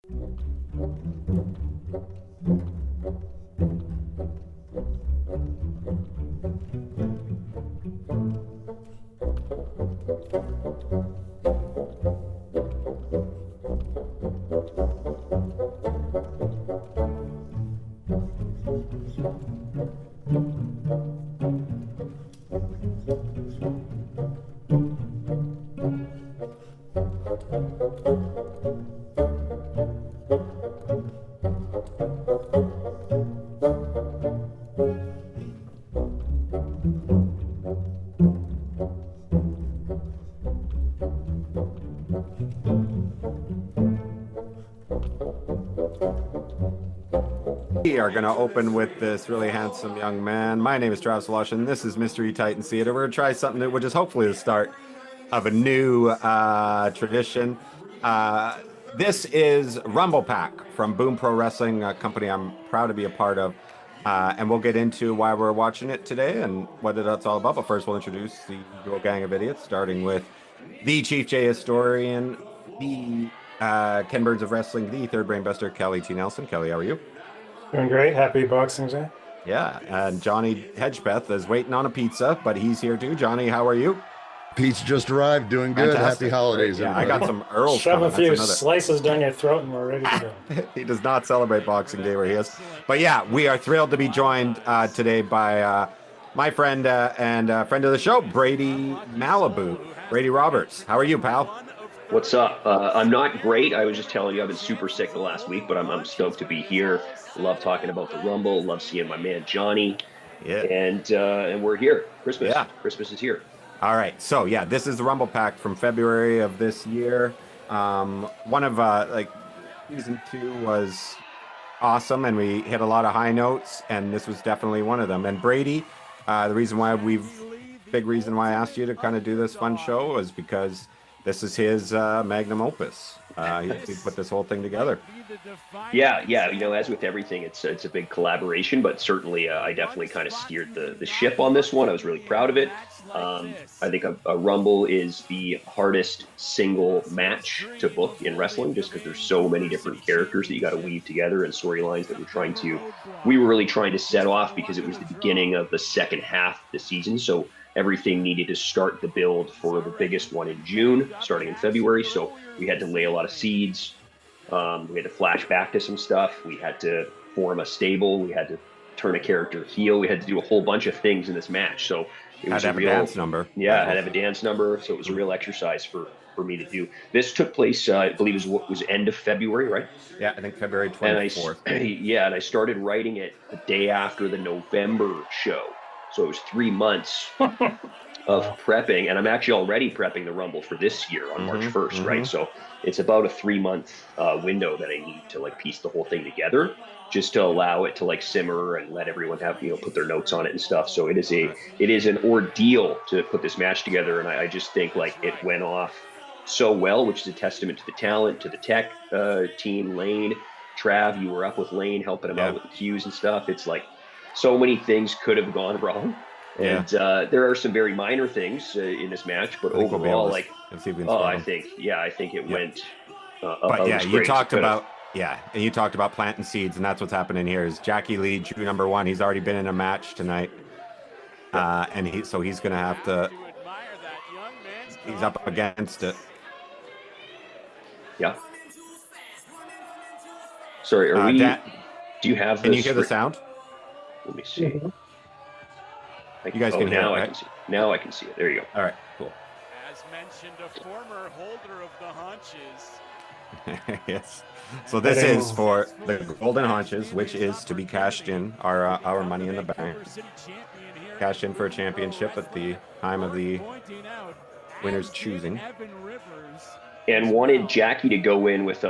We are going to open with this really handsome young man. My name is Travis Lush, and this is Mystery Titan Theater. We're going to try something that, which is hopefully the start of a new tradition. This is Rumble Pack from Boom Pro Wrestling, a company I'm proud to be a part of. And we'll get into why we're watching it today and what that's all about. But first, we'll introduce the usual gang of idiots, starting with the Chief J historian, the Ken Burns of Wrestling, the Third Brain Buster, Kelly T. Nelson. Kelly, how are you? Doing great. Happy Boxing Day. Yeah, and Johnny Hedgepeth is waiting on a pizza, but he's here too. Johnny, how are you? Pizza just arrived. Doing good. Fantastic. Happy holidays. Yeah, I got some Earls Shove coming. a few slices down your throat and we're ready to go. He does not celebrate Boxing Day where he is. But yeah, we are thrilled to be joined today by my friend and friend of the show, Brady Malibu, Brady Roberts. How are you, pal? What's up? I'm not great. I was just telling you I've been super sick the last week, but I'm stoked to be here. Love talking about the Rumble. Love seeing my man Johnny. Yeah. And we're here. Christmas. Yeah. Christmas is here. All right. So yeah, this is the Rumble Pack from February of this year. One of season 2 was awesome, and we hit a lot of high notes, and this was definitely one of them. And Brady, big reason why I asked you to kind of do this fun show was because this is his magnum opus. He put this whole thing together. Yeah. You know, as with everything, it's a big collaboration, but certainly I definitely kind of steered the ship on this one. I was really proud of it. I think a Rumble is the hardest single match to book in wrestling, just because there's so many different characters that you got to weave together and storylines that we were really trying to set off because it was the beginning of the second half of the season. So everything needed to start the build for the biggest one in June, starting in February. So we had to lay a lot of seeds. We had to flash back to some stuff. We had to form a stable. We had to turn a character heel. We had to do a whole bunch of things in this match. So it was a dance number. Yeah, I had to have a dance number. So it was a real exercise for me to do. This took place, I believe, was end of February, right? Yeah, I think February 24th. And I started writing it the day after the November show. So it was 3 months of prepping, and I'm actually already prepping the Rumble for this year on March 1st, right? So it's about a 3-month window that I need to like piece the whole thing together, just to allow it to like simmer and let everyone have, put their notes on it and stuff. So it is an ordeal to put this match together, and I just think like it went off so well, which is a testament to the talent, to the tech team, Lane, Trav. You were up with Lane helping him out with the cues and stuff. It's like so many things could have gone wrong. And there are some very minor things in this match, but overall, I think it went. But yeah, you talked about planting seeds, and that's what's happening here. Is Jackie Lee, Drew number 1? He's already been in a match tonight, and he's going to have to. He's up against it. Yeah. Sorry, are we? Do you have? Can you hear the sound? Let me see. You guys can hear it, right? Now I can see it. There you go. All right, cool. As mentioned, a former holder of the haunches. Yes. So this is for the Golden Haunches, which is to be cashed in, our money in the bank. Cashed in for a championship at the time of the winner's choosing. And wanted Jackie to go in with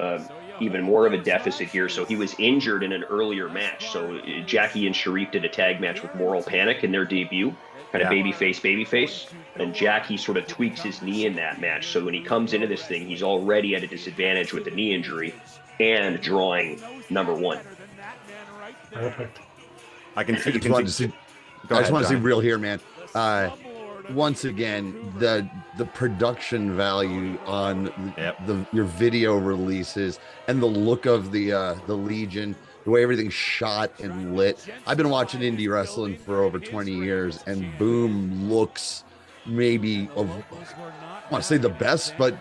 even more of a deficit here. So he was injured in an earlier match. So Jackie and Sharif did a tag match with Moral Panic in their debut, kind of babyface. And Jackie sort of tweaks his knee in that match. So when he comes into this thing, he's already at a disadvantage with the knee injury and drawing number 1. Perfect. I can see. I just want to see real here, man. Once again, the the production value on Yep. your video releases and the look of the Legion, the way everything's shot and lit. I've been watching indie wrestling for over 20 years, and Boom looks maybe I want to say the best, but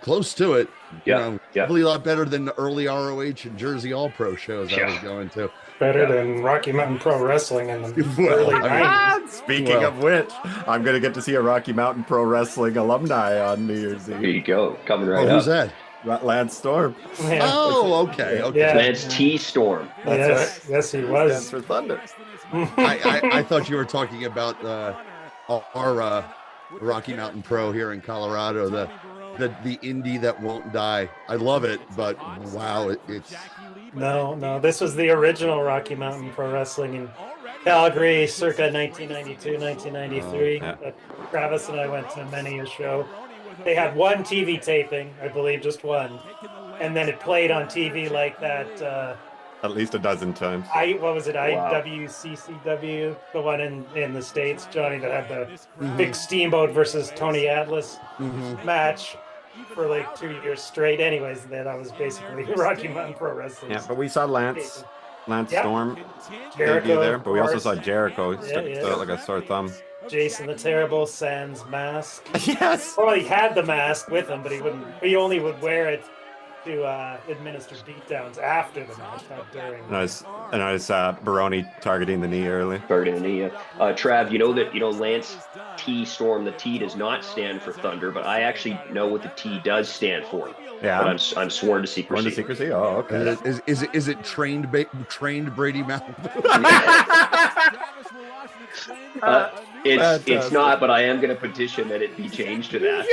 close to it. Probably a lot better than the early ROH and Jersey All Pro shows I was going to. Better than Rocky Mountain Pro Wrestling in the Well, early I mean, 90s. Speaking of which, I'm going to get to see a Rocky Mountain Pro Wrestling alumni on New Year's There Eve. you go. Coming right who's up. that? Lance Storm. Yeah. Oh, okay. Yeah. Lance T. Storm. Yes, yes, he Stands was. for Thunder. I thought you were talking about our Rocky Mountain Pro here in Colorado, the indie that won't die. I love it, but wow, it's No, this was the original Rocky Mountain Pro Wrestling in Calgary circa 1992, 1993. Oh, Travis and I went to many a show. They had one TV taping, I believe, just one. And then it played on TV like that. At least a dozen times. What was it? Wow. IWCCW, the one in the States, Johnny, that had the big Steamboat versus Tony Atlas match for like 2 years straight. Anyways, that was basically Rocky Mountain Pro Wrestling. Yeah, but we saw Lance Storm Jericho debut there, but we also of saw course. Jericho. Yeah. Stood out like a sore thumb. Jason the Terrible sans mask. Yes. Well, he had the mask with him, but he only would wear it to administer beatdowns after the match, not during. And I was Baroni targeting the knee early. Targeting the knee. Trav, you know Lance T. Storm. The T does not stand for Thunder, but I actually know what the T does stand for. Yeah. But I'm sworn to secrecy. Sworn to secrecy? Oh, okay. is it trained Brady Malibu? It's not, but I am going to petition that it be changed to that.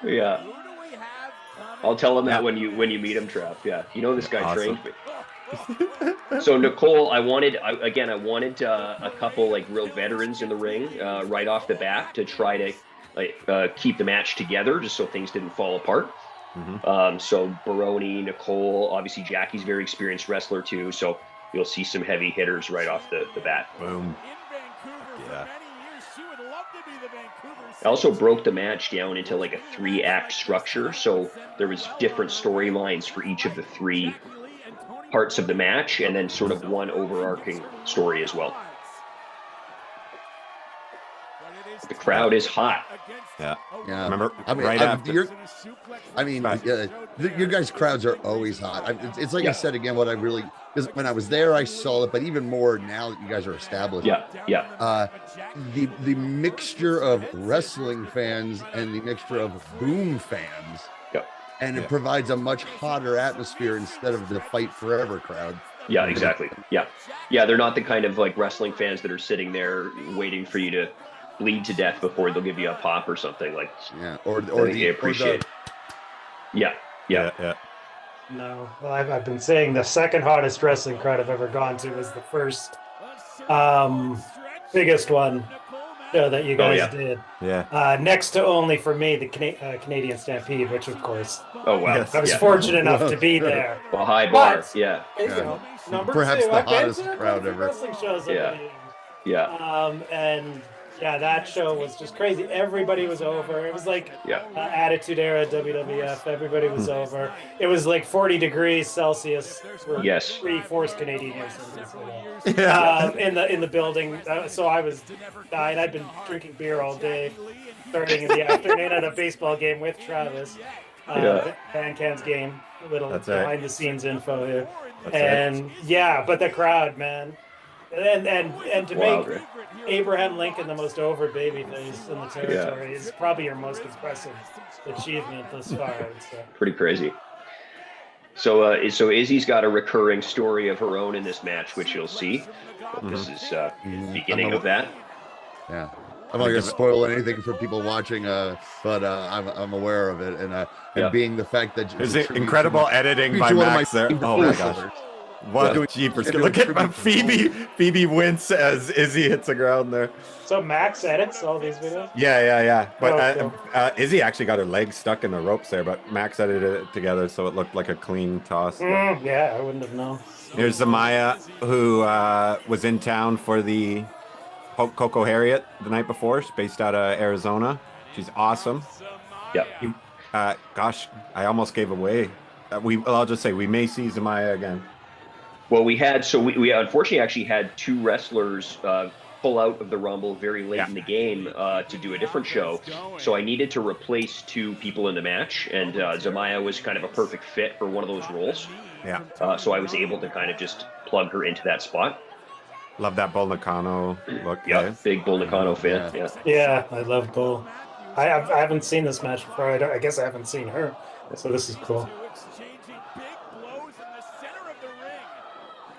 Yeah. I'll tell him that when you meet him, Trav. Yeah, you know this guy Awesome. trained me. So Nicole, I wanted a couple like real veterans in the ring right off the bat to try to keep the match together, just so things didn't fall apart. So Baroni, Nicole, obviously Jackie's a very experienced wrestler too. So you'll see some heavy hitters right off the bat. Boom. Yeah. I also broke the match down into like a 3-act structure, so there was different storylines for each of the 3 parts of the match, and then sort of one overarching story as well. The crowd is hot. Yeah. Yeah. Remember, right after. your guys' crowds are always hot. It's like I said again, because when I was there, I saw it, but even more now that you guys are established. Yeah. The mixture of wrestling fans and the mixture of Boom fans, and it provides a much hotter atmosphere instead of the Fight Forever crowd. Yeah, exactly. Yeah. They're not the kind of like wrestling fans that are sitting there waiting for you to bleed to death before they'll give you a pop or something like. Yeah, they appreciate. Yeah. No, well, I've been saying the second hottest wrestling crowd I've ever gone to was the first biggest one that you guys did. Yeah. Next to only for me the Canadian Stampede, which of course Oh wow. Yes. I was fortunate enough to be there. Well, high bar. But, Yeah. You know, number Perhaps 2, the I've been hottest to crowd ever. wrestling shows over Yeah. the years. Yeah. And yeah, that show was just crazy. Everybody was over. It was like Yeah. Attitude Era WWF. Everybody was over. It was like 40 degrees Celsius for Yes. 3/4 Canadian or something like that. In the building. So I was dying. I'd been drinking beer all day, starting in the afternoon at a baseball game with Travis. Van Can's game. A little That's right. behind the scenes info here. That's And yeah, but the crowd, man. And to Wild, make right? Abraham Lincoln the most over babyface in the territory is probably your most impressive achievement thus far, I would say. Pretty crazy. So Izzy's got a recurring story of her own in this match, which you'll see. This is beginning of that. Yeah. I'm not going to spoil anything for people watching, but I'm aware of it. And being the fact that There's incredible editing by Max there. Oh my gosh. What jeepers. Look at my Phoebe wince as Izzy hits the ground there. So Max edits all these videos? Yeah. But Oh, Izzy actually got her legs stuck in the ropes there, but Max edited it together so it looked like a clean toss. Yeah, I wouldn't have known. Here's Zamaya, who was in town for the Coco Harriet the night before. She's based out of Arizona. She's awesome. Yep. Gosh, I almost gave away. I'll just say we may see Zamaya again. Well, we unfortunately actually had two wrestlers pull out of the Rumble very late in the game to do a different show. So I needed to replace two people in the match, and Zamaya was kind of a perfect fit for one of those roles. Yeah. So I was able to kind of just plug her into that spot. Love that Bull Nakano look. Yeah, big Bull Nakano fan. Yeah, I love Bull. I haven't seen this match before. I guess I haven't seen her. So this is cool.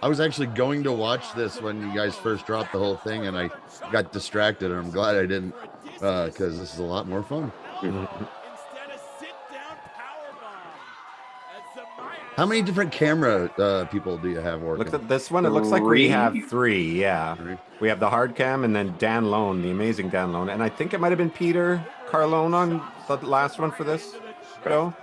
I was actually going to watch this when you guys first dropped the whole thing, and I got distracted, and I'm glad I didn't, because this is a lot more fun. How many different camera people do you have working? Look at this one. It looks like we have three. Yeah. We have the hard cam and then Dan Lone, the amazing Dan Lone. And I think it might have been Peter Carlone on the last one for this show.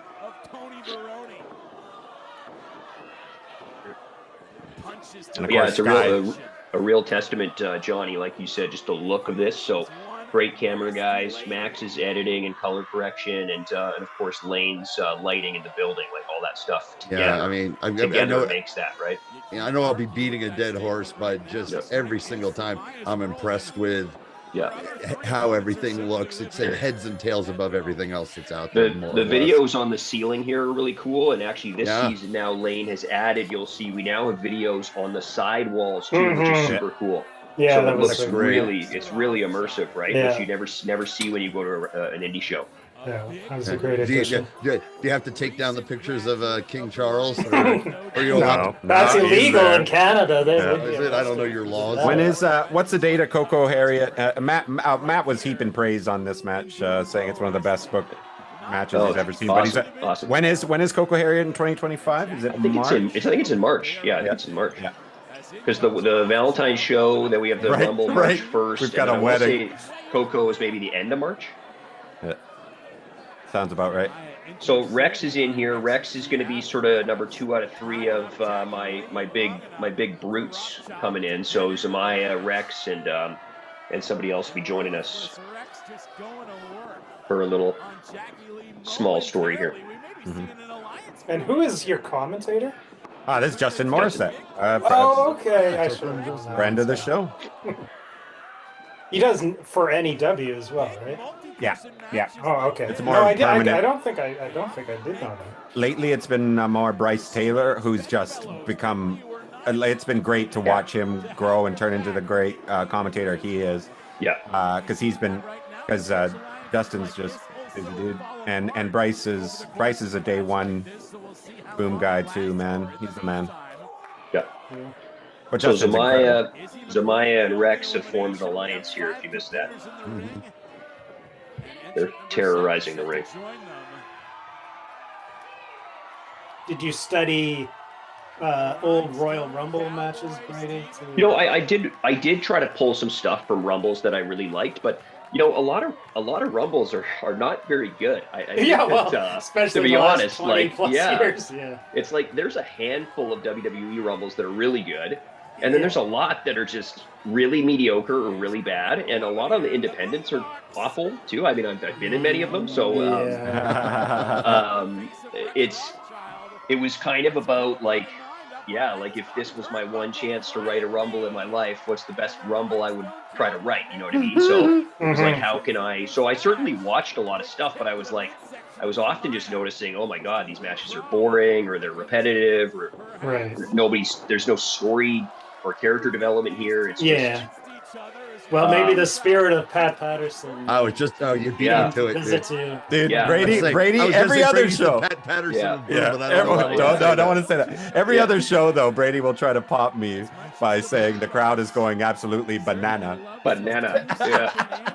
And Yeah, it's a real testament, Johnny, like you said, just the look of this. So great camera guys, Max's editing and color correction, and of course Lane's lighting in the building, like all that stuff together. Yeah, I mean, I together know makes that, right? Yeah, I know I'll be beating a dead horse, but just every single time I'm impressed with how everything looks. It's heads and tails above everything else that's out there. The videos on the ceiling here are really cool, and actually this season now Lane has added, you'll see we now have videos on the side walls too, which is super cool. Yeah, so it looks it's really immersive, right? Which you never see when you go to an indie show. Yeah, that was a great addition. Do you have to take down the pictures of King Charles? Or you that's illegal in Canada. I don't know your laws. When is what's the date of Coco Harriet? Matt was heaping praise on this match, saying it's one of the best booked matches he's ever seen. Awesome, but awesome. When is Coco Harriet in 2025? Is it March? I think it's in March. Yeah, I think it's in March. Yeah. Because the Valentine's show, then we have the Rumble March 1st. We've got a wedding. Coco is maybe the end of March. Yeah. Sounds about right. So Rex is in here. Rex is going to be sort of number 2 out of 3 of my big brutes coming in. So Zamaya, Rex, and somebody else will be joining us for a little small story here. And who is your commentator? This is Justin Morissette. Okay. I should friend of the show. He does for NEW as well, right? Yeah. Oh, okay. It's more no, I permanent. don't think I did know that. Lately, it's been more Bryce Taylor, who's just become. It's been great to watch him grow and turn into the great commentator he is. Yeah. Because Justin's just is a dude, and Bryce is a day one boom guy too, man. He's the man. Yeah. But so Zamaya and Rex have formed an alliance here, if you missed that. They're terrorizing the ring. Did you study old Royal Rumble matches, Brady? I did try to pull some stuff from Rumbles that I really liked, but a lot of Rumbles are not very good. Especially to be honest, years. It's like there's a handful of WWE Rumbles that are really good. And then there's a lot that are just really mediocre or really bad, and a lot of the independents are awful too. I mean, I've been in many of them, so it was kind of about like if this was my one chance to write a Rumble in my life, what's the best Rumble I would try to write? You know what I mean? So it was like, how can I? So I certainly watched a lot of stuff, but I was often just noticing, oh my God, these matches are boring or they're repetitive or there's no story or character development here. It's just, well, maybe the spirit of Pat Patterson. You beat into it, dude. Brady. Every other show. Pat Patterson. Don't want to say that. Every other show, though, Brady will try to pop me by saying the crowd is going absolutely banana. Yeah.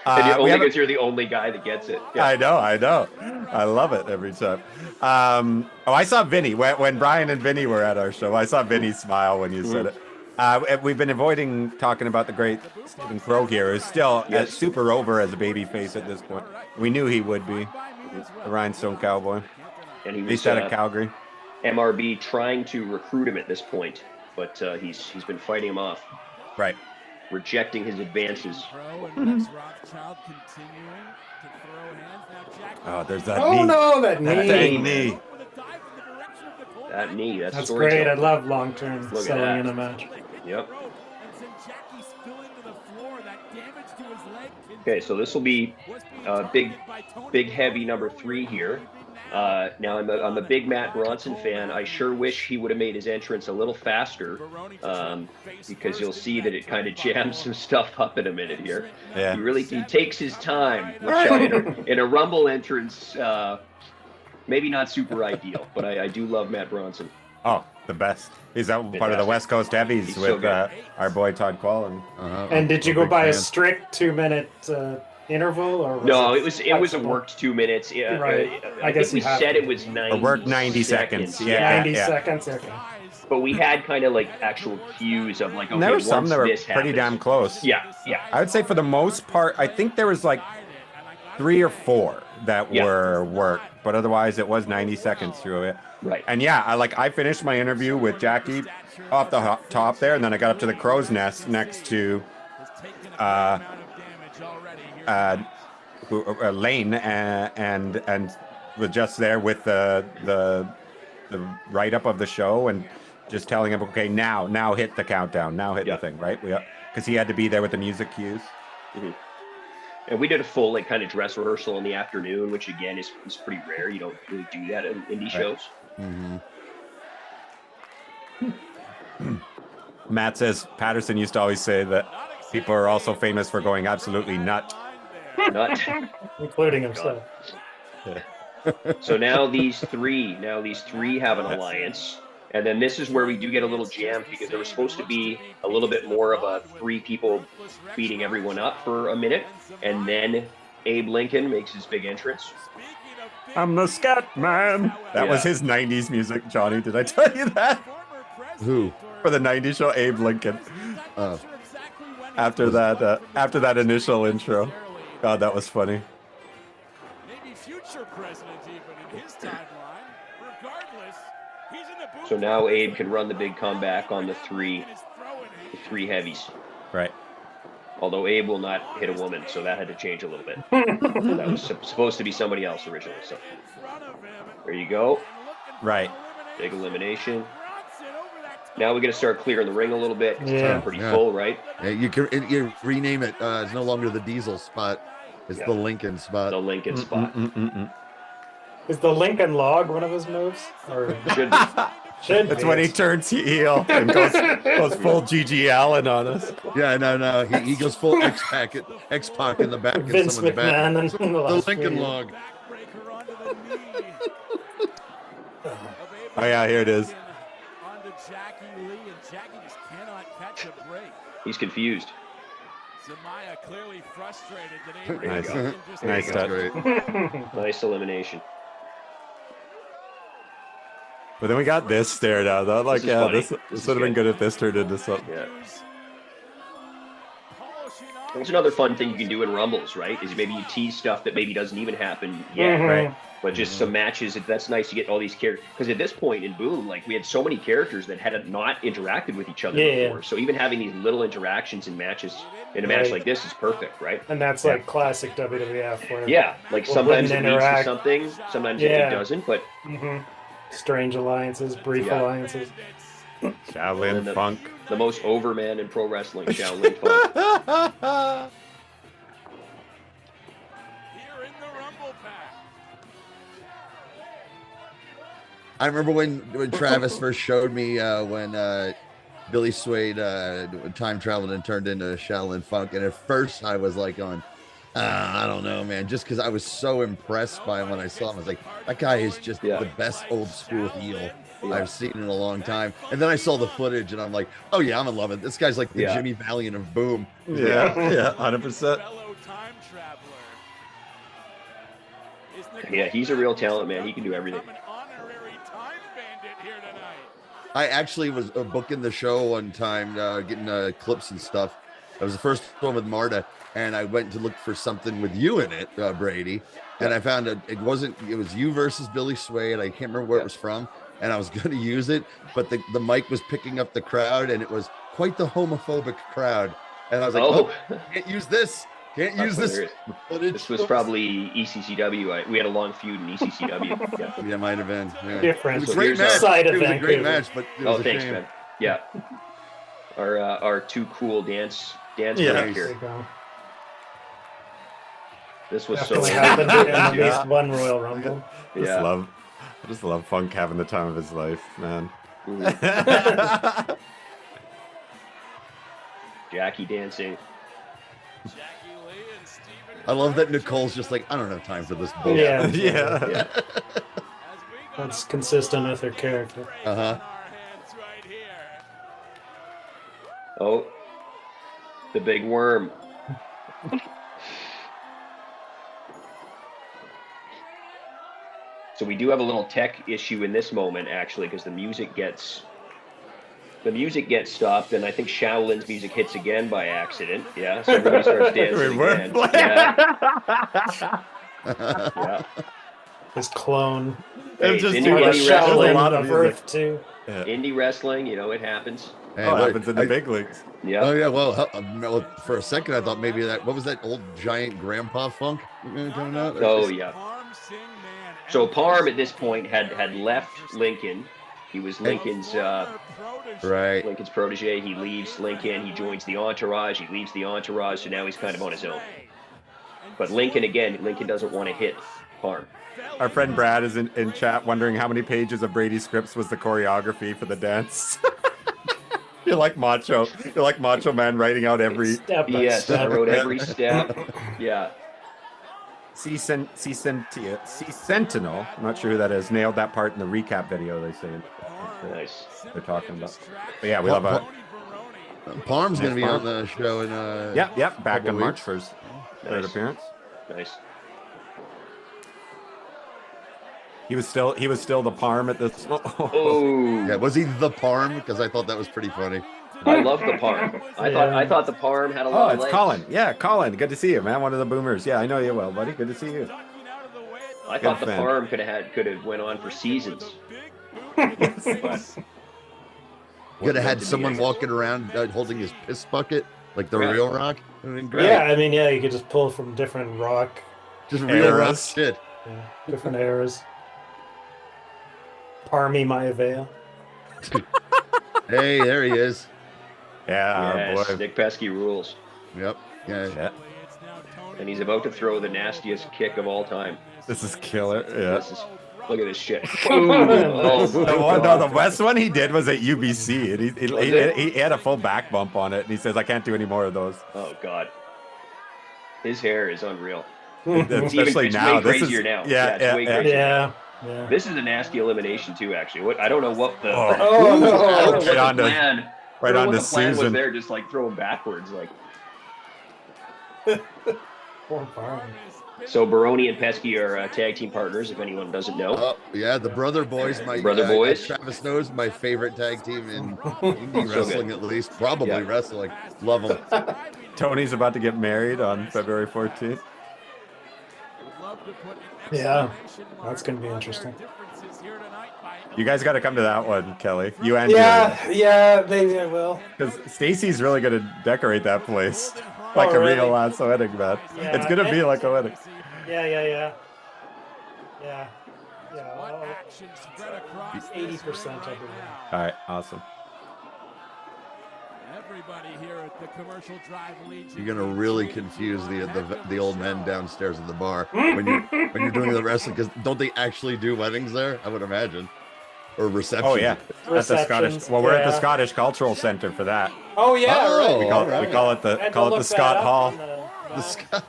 And only because you're the only guy that gets it. Yeah. I know. I love it every time. I saw Vinny when Brian and Vinny were at our show. I saw Vinny smile when you said it. We've been avoiding talking about the great Stephen Crow here, who's still super over as a babyface at this point. We knew he would be. The Rhinestone Cowboy. And he was based out of Calgary. MRB trying to recruit him at this point, but he's been fighting him off. Right. rejecting his advances. Oh, there's that Oh knee. no, that That knee. dang knee. That knee, that's That's storytelling. great. I love long-term Look at selling that. in a match. Yep. Okay, so this will be big heavy number 3 here. Now I'm a big Matt Bronson fan. I sure wish he would have made his entrance a little faster, because you'll see that it kind of jams some stuff up in a minute here. Yeah. He takes his time, which in a Rumble entrance, maybe not super ideal, but I do love Matt Bronson. Oh, the best. He's part of the West Coast Heavies He's with so our boy Todd Quallen. And did you go by a strict 2-minute interval, or No, it was a worked 2 minutes. Right. I guess we said it was 90. Or worked 90 seconds. Yeah. 90 seconds? Okay. But we had kind of like actual cues of like, okay, And there were some once that were this pretty happens- damn close. Yeah. I would say for the most part, I think there was like 3 or 4 that were worked, but otherwise it was 90 seconds through it. Right. And yeah, I finished my interview with Jackie off the top there, and then I got up to the crow's nest next to Lane and was just there with the write up of the show and just telling him, okay, now hit the countdown, now hit the thing, right? Because he had to be there with the music cues. Mm-hmm. And we did a full like kind of dress rehearsal in the afternoon, which again is pretty rare. You don't really do that in indie shows. Mm-hmm. Matt says Patterson used to always say that people are also famous for going absolutely nut. Nut. Including himself. So now these three have an alliance. And then this is where we do get a little jammed because there was supposed to be a little bit more of a 3 people beating everyone up for a minute. And then Abe Lincoln makes his big entrance. I'm the scat man. That was his 90s music, Johnny. Did I tell you that? Who? For the 90s show, Abe Lincoln. Oh. After that initial intro. God, that was funny. Maybe future president even in his timeline. Regardless, he's in the booth. So now Abe can run the big comeback on the three heavies. Right. Although Abe will not hit a woman, so that had to change a little bit. That was supposed to be somebody else originally. So there you go. Right. Big elimination. Now we're going to start clearing the ring a little bit. Yeah. It's pretty full, right? Yeah, you rename it. It's no longer the Diesel spot. It's the Lincoln spot. The Lincoln spot. Is the Lincoln log one of his moves? Or Should be. should That's be. when he turns heel and goes full GG Allen on us. Yeah, no. He goes full X-Pac in the back. And Vince some in the back. McMahon and The last Lincoln few. log. Oh yeah, here it is. Onto Jackie Lee, and Jackie just cannot catch a break. He's confused. Zamaya clearly frustrated that Abe Nice. Lincoln just Nice That's touch. great. Nice elimination. But then we got this stare down though. Like, This is funny. this This would have is been good if this turned into something. Yeah. That's another fun thing you can do in Rumbles, right? Is maybe you tease stuff that maybe doesn't even happen yet, Mhm. Right. but just some matches. That's nice to get all these characters. Because at this point in Boom, like we had so many characters that had not interacted with each other Yeah. before. So even having these little interactions in matches, in a match Right. like this, is perfect, right? And that's like classic WWF. Where Yeah, like Well, sometimes it wouldn't leads to interact. something, sometimes Yeah. it doesn't. But Mhm. Strange alliances, brief Yeah. alliances. Shaolin And the- Funk. the most overman in pro wrestling, Shaolin Funk. here in the Rumble pack. I remember when Travis first showed me when Billy Swade time traveled and turned into Shaolin Funk, and at first I was like going, I don't know, man, just because I was so impressed by him when I saw him. I was like, that guy is just the best old school heel I've seen in a long time. And then I saw the footage, and I'm like, oh yeah, I'm in love with it. This guy's like the Jimmy Valiant of Boom. Yeah, 100%. Fellow time traveler. Yeah, he's a real talent, man. He can do everything. An honorary time bandit here tonight. I actually was booking the show one time, getting clips and stuff. That was the first one with Marta, and I went to look for something with you in it, Brady, and I found it was you versus Billy Swade. I can't remember where it was from, and I was going to use it, but the mic was picking up the crowd, and it was quite the homophobic crowd. And I was like, Oh. can't use this. Can't That's use this hilarious. footage. This was probably ECCW. We had a long feud in ECCW. Yeah. Yeah, it might have been. Yeah. Different. It was a So great here's match. side of It was a great Vancouver. match, but it was a Thanks, shame. man. Yeah. Our two cool dance Yeah. break There you here. go. This was so Definitely happened in at Yeah. least one Royal Rumble. I yeah. just love Funk having the time of his life, man. Mhm. Jackie dancing. I love that Nicole's just like, I don't have time for this bullshit. Yeah. Yeah. Yeah. That's consistent with her character. Uh-huh. Oh, the big worm. So we do have a little tech issue in this moment, actually, because the music gets stopped, and I think Shaolin's music hits again by accident. Yeah, so everybody starts dancing again. Yeah, yeah. His clone. It's just indie too much. wrestling. There's a Shaolin lot of of music. Earth too. Yeah. Indie wrestling, it happens. Hey, Oh, it what- happens in the big leagues. Yeah. Oh yeah, well, for a second I thought maybe what was that old giant grandpa funk coming out? Oh yeah. So Parm at this point had left Lincoln. He was Lincoln's Right. Lincoln's protege. He leaves Lincoln. He joins the Entourage. He leaves the Entourage. So now he's kind of on his own. But Lincoln doesn't want to hit Parm. Our friend Brad is in chat wondering how many pages of Brady's scripts was the choreography for the dance. You're like Macho. You're like Macho Man writing out every Step by Yes, I step. wrote every step. Yeah. Sentinel. I'm not sure who that is. Nailed that part in the recap video. They say Nice. they're talking about. But yeah, we love it. Parm's gonna be Parm. on the show in Yep. Back couple on March weeks. 1st. Third Nice. appearance. Nice. He was still the Parm at this. Oh. Yeah, was he the Parm? Because I thought that was pretty funny. I love the Parm. I thought the Parm had a lot Oh, of it's legs. Colin. Yeah, Colin. Good to see you, man. One of the boomers. Yeah, I know you well, buddy. Good to see you. I thought the fan. Parm could have went on for seasons. But Could have had to be, I someone guess. walking around holding his piss bucket like the Right. real Rock. I mean, great. Yeah, I mean, yeah, you could just pull from different rock, Just real Rock Eras. shit. different eras. Parmy Maivia. Hey, there he is. Yeah, yes, boy. Nick Pesky rules. Yep. Yeah. Yeah, And he's about to throw the nastiest kick of all time. this is killer. Yeah. Look at this shit. Oh, The one, no, the best one he did was at UBC, and he had a full back bump on it, and he says, "I can't do any more of those." Oh God. His hair is unreal. Especially it's now. way This is crazier now. Yeah, it's way yeah. crazier. Yeah, yeah. This is a nasty elimination too. Actually, I don't know what the Oh. I don't know Right what the on to- plan. Right I don't know on what to the plan was Susan. there, just like throw him backwards, like. Poor Parmy. So Baroni and Pesky are tag team partners. If anyone doesn't know, Oh, yeah, the Brother Boys. My Brother Boys. Travis knows my favorite tag team in indie So wrestling, good. at least. Probably Yeah. wrestling. Love them. Tony's about to get married on February 14th. Yeah, that's gonna be interesting. You guys got to come to that one, Kelly. You and Julia. Yeah, maybe I will. Because Stacy's really going to decorate that place like a really? real ass wedding, man. Yeah, It's going to be like a wedding. Yeah. Well, 80% of it. All right, awesome. Everybody here at the Commercial Drive Legion. You're gonna really confuse the old men downstairs at the bar when you're doing the wrestling, because don't they actually do weddings there? I would imagine, or receptions. Oh yeah, at the Scottish. Receptions, Well, we're at the yeah. Scottish Cultural Center for that. Oh yeah, Oh, right. We call alright. we call it I the had to call it look the that Scott up Hall. on the The Scott-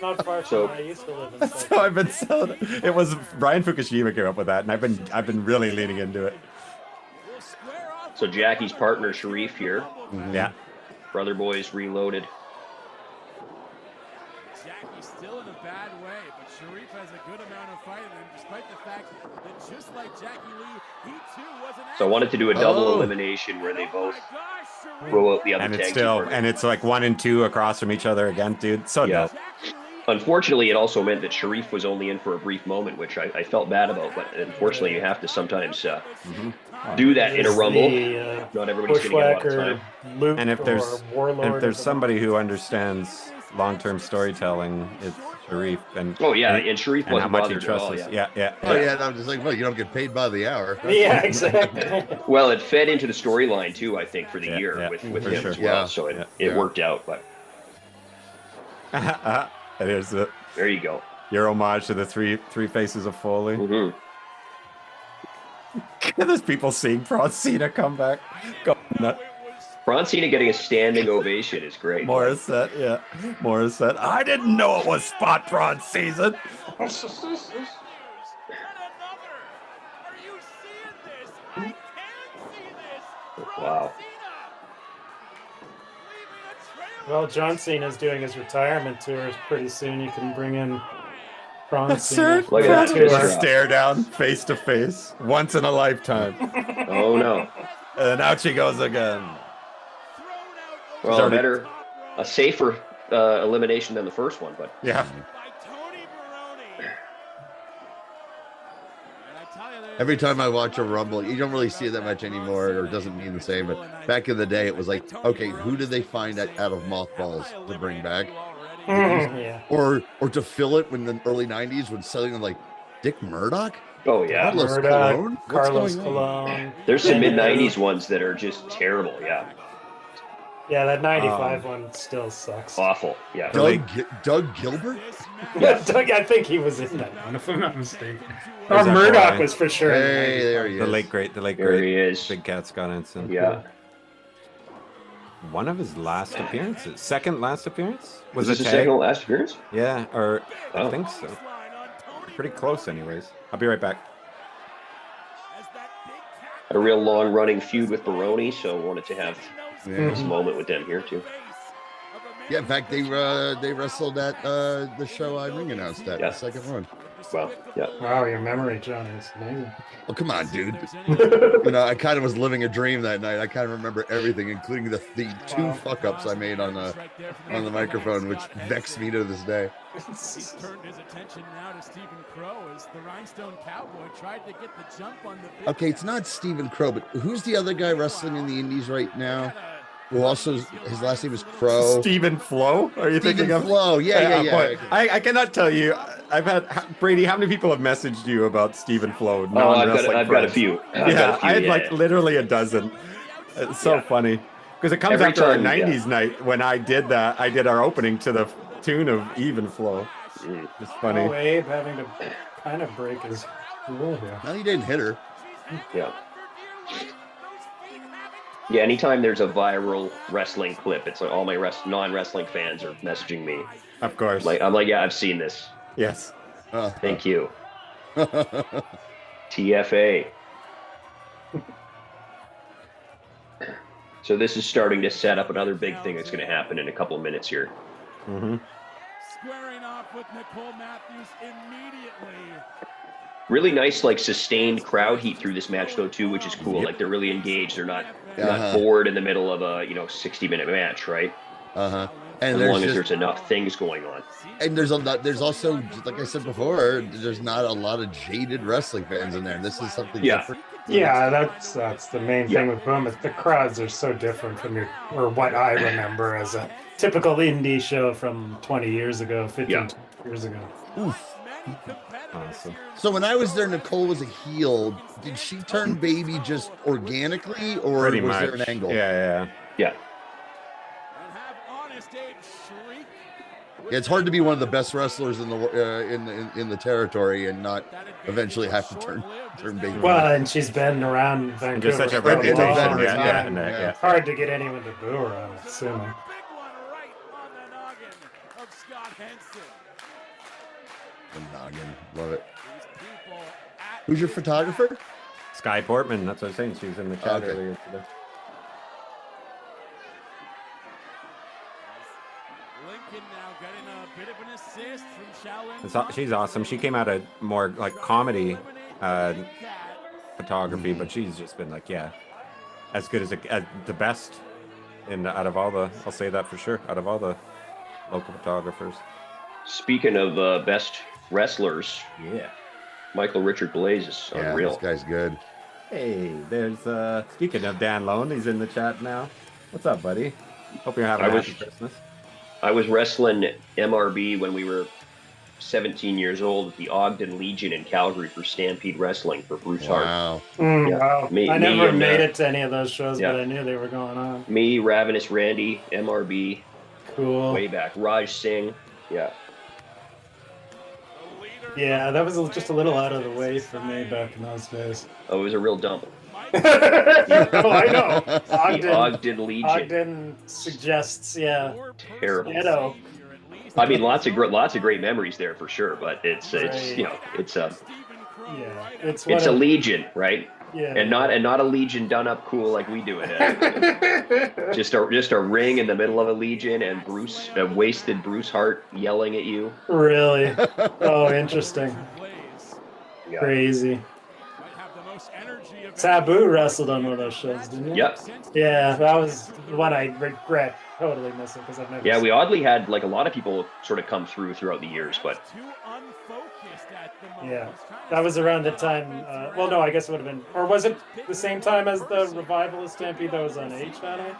not far from So- where I used to live. In So I've been so it was Brian Fukushima came up with that, and I've been really leaning into it. so Jackie's partner Sharif here, Yeah. Brother Boys Reloaded. Jackie's still in a bad way, but Sharif has a good amount of fight in him, despite the fact that just like Jackie Lee, he too was an So I wanted to do a double Oh. elimination where they both Gosh, throw out the other And tag it's team still partner. and it's like 1 and 2 across from each other again, dude. So Yeah. dope. Unfortunately, it also meant that Sharif was only in for a brief moment, which I felt bad about. But unfortunately, you have to sometimes do that in a rumble. Not everybody's going to get a lot of time. Luke And if there's Warlord somebody who understands long-term storytelling, it's Sharif. And and Sharif and how wasn't much he bothered at trusts all. us. Yeah. Oh yeah, and I'm just like, well, you don't get paid by the hour. Yeah, exactly. Well, it fed into the storyline too, I think, for the Yeah, year yeah, with for him sure. as well. Yeah, So it yeah. worked out. But There's there you go. your homage to the three faces of Foley. Mm-hmm. There's people seeing Braun Cena come back. Go nuts. Braun Cena getting a standing ovation is great. Morissette, yeah. Morissette. I didn't know it was spot prawn season. Wow. Well, John Cena's doing his retirement tours pretty soon. You can bring in Braun That's Cena. Look at that. Tour. Stare down face to face once in a lifetime. Oh no. And out she goes again. Well, a safer elimination than the first one, but Yeah. Every time I watch a Rumble, you don't really see it that much anymore, or it doesn't mean the same. But back in the day, it was like, okay, who did they find out of mothballs to bring back, Yeah. or to fill it when the early '90s when selling them like Dick Murdoch? oh yeah. Carlos Murdoch, Colon? What's Carlos going on? Colon. There's some mid '90s ones that are just terrible. Yeah, Yeah, that 95 one still sucks. awful. Yeah. Doug Gilbert? Yeah, Doug, I think he was in that one, if I'm not mistaken. There's Or that Murdoch boy. was for sure. in Hey, there he The is. late great There he is. Big Cat Scott Ensign. Yeah. One of his last appearances. Second last appearance? Was Was this it his tag? second to last appearance? Yeah, or I Oh. think so. Pretty close anyways. I'll be right back. Had a real long running feud with Baroni, so wanted to have this moment with them here too. Yeah, in fact, they wrestled at the show I ring announced at Yeah. the second one. Well, yeah. Wow, your memory, John, is amazing. Oh, come on, dude. You know, I kind of was living a dream that night. I kind of remember everything, including the two fuck ups I made on the microphone, which vex me to this day. He's turned his attention now to Stephen Crow as the Rhinestone Cowboy tried to get the jump on the big Okay, it's not Stephen Crow, but who's the other guy wrestling in the Indies right now? Who also his last name is Crow. Stephen Flo? Are you thinking Stephen of? Flo. Yeah. Boy, I cannot tell you. I've had Brady. How many people have messaged you about Stephen Flo? Oh, I've got a few. I had like literally a dozen. It's so funny because it comes Every after our time, yeah. '90s night when I did that. I did our opening to the tune of Even Flow. It's funny. Oh, Abe having to kind of break his rule here. No, he didn't hit her. Yeah. Yeah, anytime there's a viral wrestling clip, it's like all my non-wrestling fans are messaging me. Of course. I'm like, yeah, I've seen this. Yes. Thank you. TFA. So this is starting to set up another big thing that's going to happen in a couple of minutes here. Mm-hmm. squaring off with Nicole Matthews immediately. Really nice, like sustained crowd heat through this match, though, too, which is cool. Like they're really engaged. They're not bored in the middle of a 60-minute match, right? And as long as there's enough things going on. And there's also, like I said before, there's not a lot of jaded wrestling fans in there. This is something different. Yeah, that's the main thing with Boom. Is the crowds are so different from what I remember as a typical indie show from 20 years ago, 15 years ago. Oof. Awesome. So when I was there, Nicole was a heel. Did she turn baby just organically, or Pretty was much. there an angle? Yeah. Yeah. It's hard to be one of the best wrestlers in the territory and not eventually have to turn baby. Well, and she's been around Vancouver. And just such a for long reputation. time. Yeah. It's hard to get anyone to boo her, I'm assuming. The noggin. Love it. Who's your photographer? Sky Portman. That's what I was saying. She was in the chat Okay. earlier today. She's awesome. She came out of more like comedy photography, but she's just been like, as good as the best out of all the. I'll say that for sure. Out of all the local photographers. Speaking of best wrestlers, Yeah. Michael Richard Blaze is Yeah, unreal. this guy's good. Hey, there's speaking of Dan Lone, he's in the chat now. What's up, buddy? Hope you're having a happy Christmas. I was wrestling MRB when we were 17 years old at the Ogden Legion in Calgary for Stampede Wrestling for Bruce Hart. Wow. Yeah. Wow. Me I never and, made it to any of those shows, yeah. but I knew they were going on. Me, Ravenous Randy, MRB, Cool. way back. Raj Singh, yeah. Yeah, that was just a little out of the way for me back in those days. Oh, it was a real dump. Oh, I know. The Ogden Legion. Ogden suggests, yeah. Terrible. Ghetto. I mean, lots of great memories there for sure, but it's Right. you know it's a Yeah, it's a legion, right? Yeah. And not a legion done up cool like we do it. just a ring in the middle of a legion and a wasted Bruce Hart yelling at you. Really? Oh, interesting. Yeah. Crazy. Taboo wrestled on one of those shows, didn't you? Yep. Yeah, that was the one I regret totally missing because I've never. Yeah, we oddly had like a lot of people sort of come throughout the years, but Yeah, that was around the time. Well, no, I guess it would have been, or was it the same time as the Revival of Stampede that was on A channel?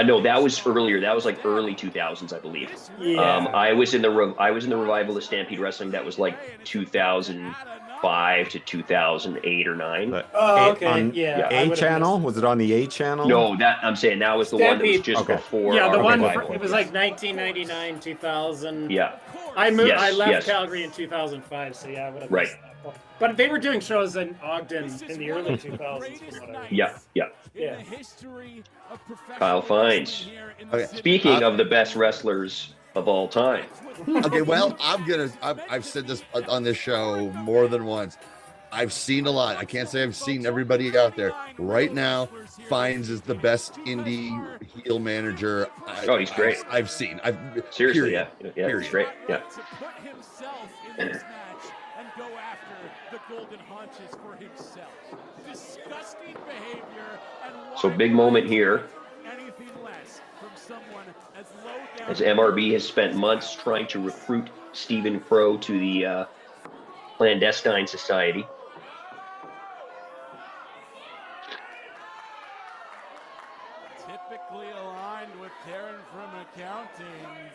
no, that was earlier. That was like early 2000s, I believe. Yeah. I was in the Revival of Stampede Wrestling. That was like 2005 to 2008 or 9. But Oh, okay. yeah. I A would've channel? missed- Was it on the A channel? No, that I'm saying that was the one that was Stampede. just Okay. before. Yeah, the our one. Revival. It was like 1999, 2000. Yeah. I moved. Yes, I left yes. Calgary in 2005, so yeah, I would have Right. missed that point. But they were doing shows in Ogden in the early 2000s. From what I Yeah. Yeah. Kyle Fines. Okay. Speaking of the best wrestlers of all time. Okay, well, I've said this on this show more than once. I've seen a lot. I can't say I've seen everybody out there. Right now, Fines is the best indie heel manager. Oh, he's great. I've seen. Seriously, period. yeah, Period. he's great. Yeah. So big moment here as MRB has spent months trying to recruit Stephen Crow to the clandestine society. Typically aligned with Darren from accounting.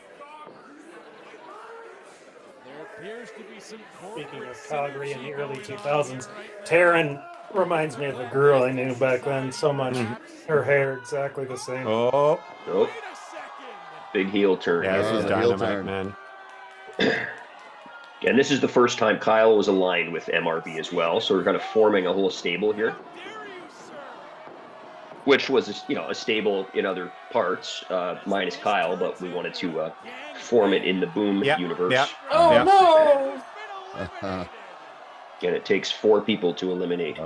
There appears to be some Speaking of Calgary in the early 2000s, Taryn reminds me of a girl I knew back then so much. Her hair exactly the same. Oh, Nope. Big heel turn. yeah, this is the heel dynamite, turn. man. And this is the first time Kyle was aligned with MRB as well. So we're kind of forming a whole stable here, which was, a stable in other parts, minus Kyle, but we wanted to form it in the Boom Yeah, universe. yeah. Oh Yeah. no! And it takes 4 people to eliminate.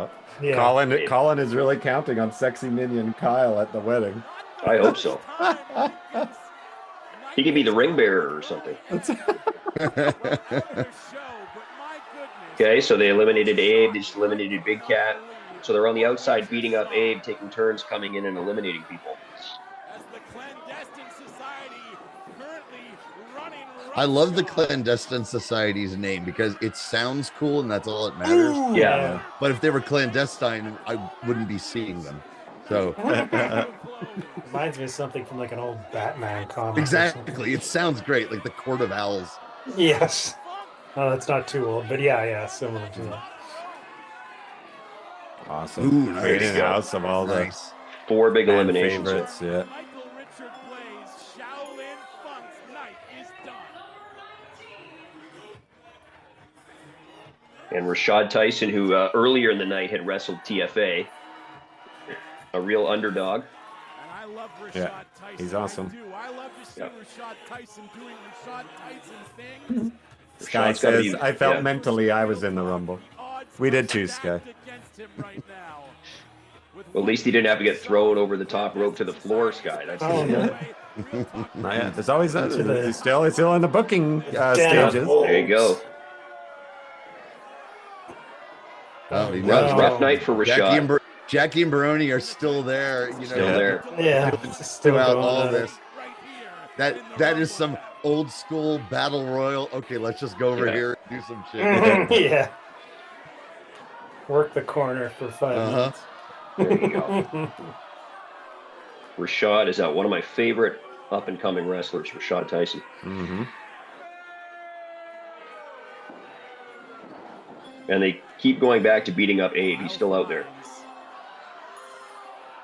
Yeah. Colin is really counting on sexy minion Kyle at the wedding. I hope so. He could be the ring bearer or something. Okay, so they eliminated Abe. They just eliminated Big Cat. So they're on the outside beating up Abe, taking turns coming in and eliminating people. I love the Clandestine Society's name because it sounds cool and that's all that matters. Yeah. But if they were clandestine, I wouldn't be seeing them. So Reminds me of something from like an old Batman comic. or exactly, it sounds great, like the Court of Owls. something. Yes. No, that's not too old, but yeah, similar to that. Awesome. Ooh, nice. Great in-house of all the Nice. 4 big fan eliminations. favorites. Yeah. Michael Richard Blaze, Shaolin Funk's night is done. And Rashad Tyson, who earlier in the night had wrestled TFA, a real underdog. And I love Rashad Yeah, Tyson. he's awesome. I do. I love to see Yep. Rashad Tyson doing Rashad Tyson things. Sky Rashad's gotta says, be- I felt yeah. mentally I was in the Rumble. We did too, Sky. Against him right now. Well, at least he didn't have to get thrown over the top rope to the floor, Sky. That's Oh, no. Yeah, there's always that. To the- He's still in the booking Damn. stages. There you go. Oh, he Rough, knows. rough night for Rashad. Jackie and Baroni are still there, Still there. Yeah. It's still throughout going all on. this. Right here. That is some old school battle royal. Okay, let's just go over here and do some shit. Yeah. Work the corner for 5 minutes. There you go. Rashad is one of my favorite up-and-coming wrestlers, Rashad Tyson. Mm-hmm. And they keep going back to beating up Abe. He's still out there.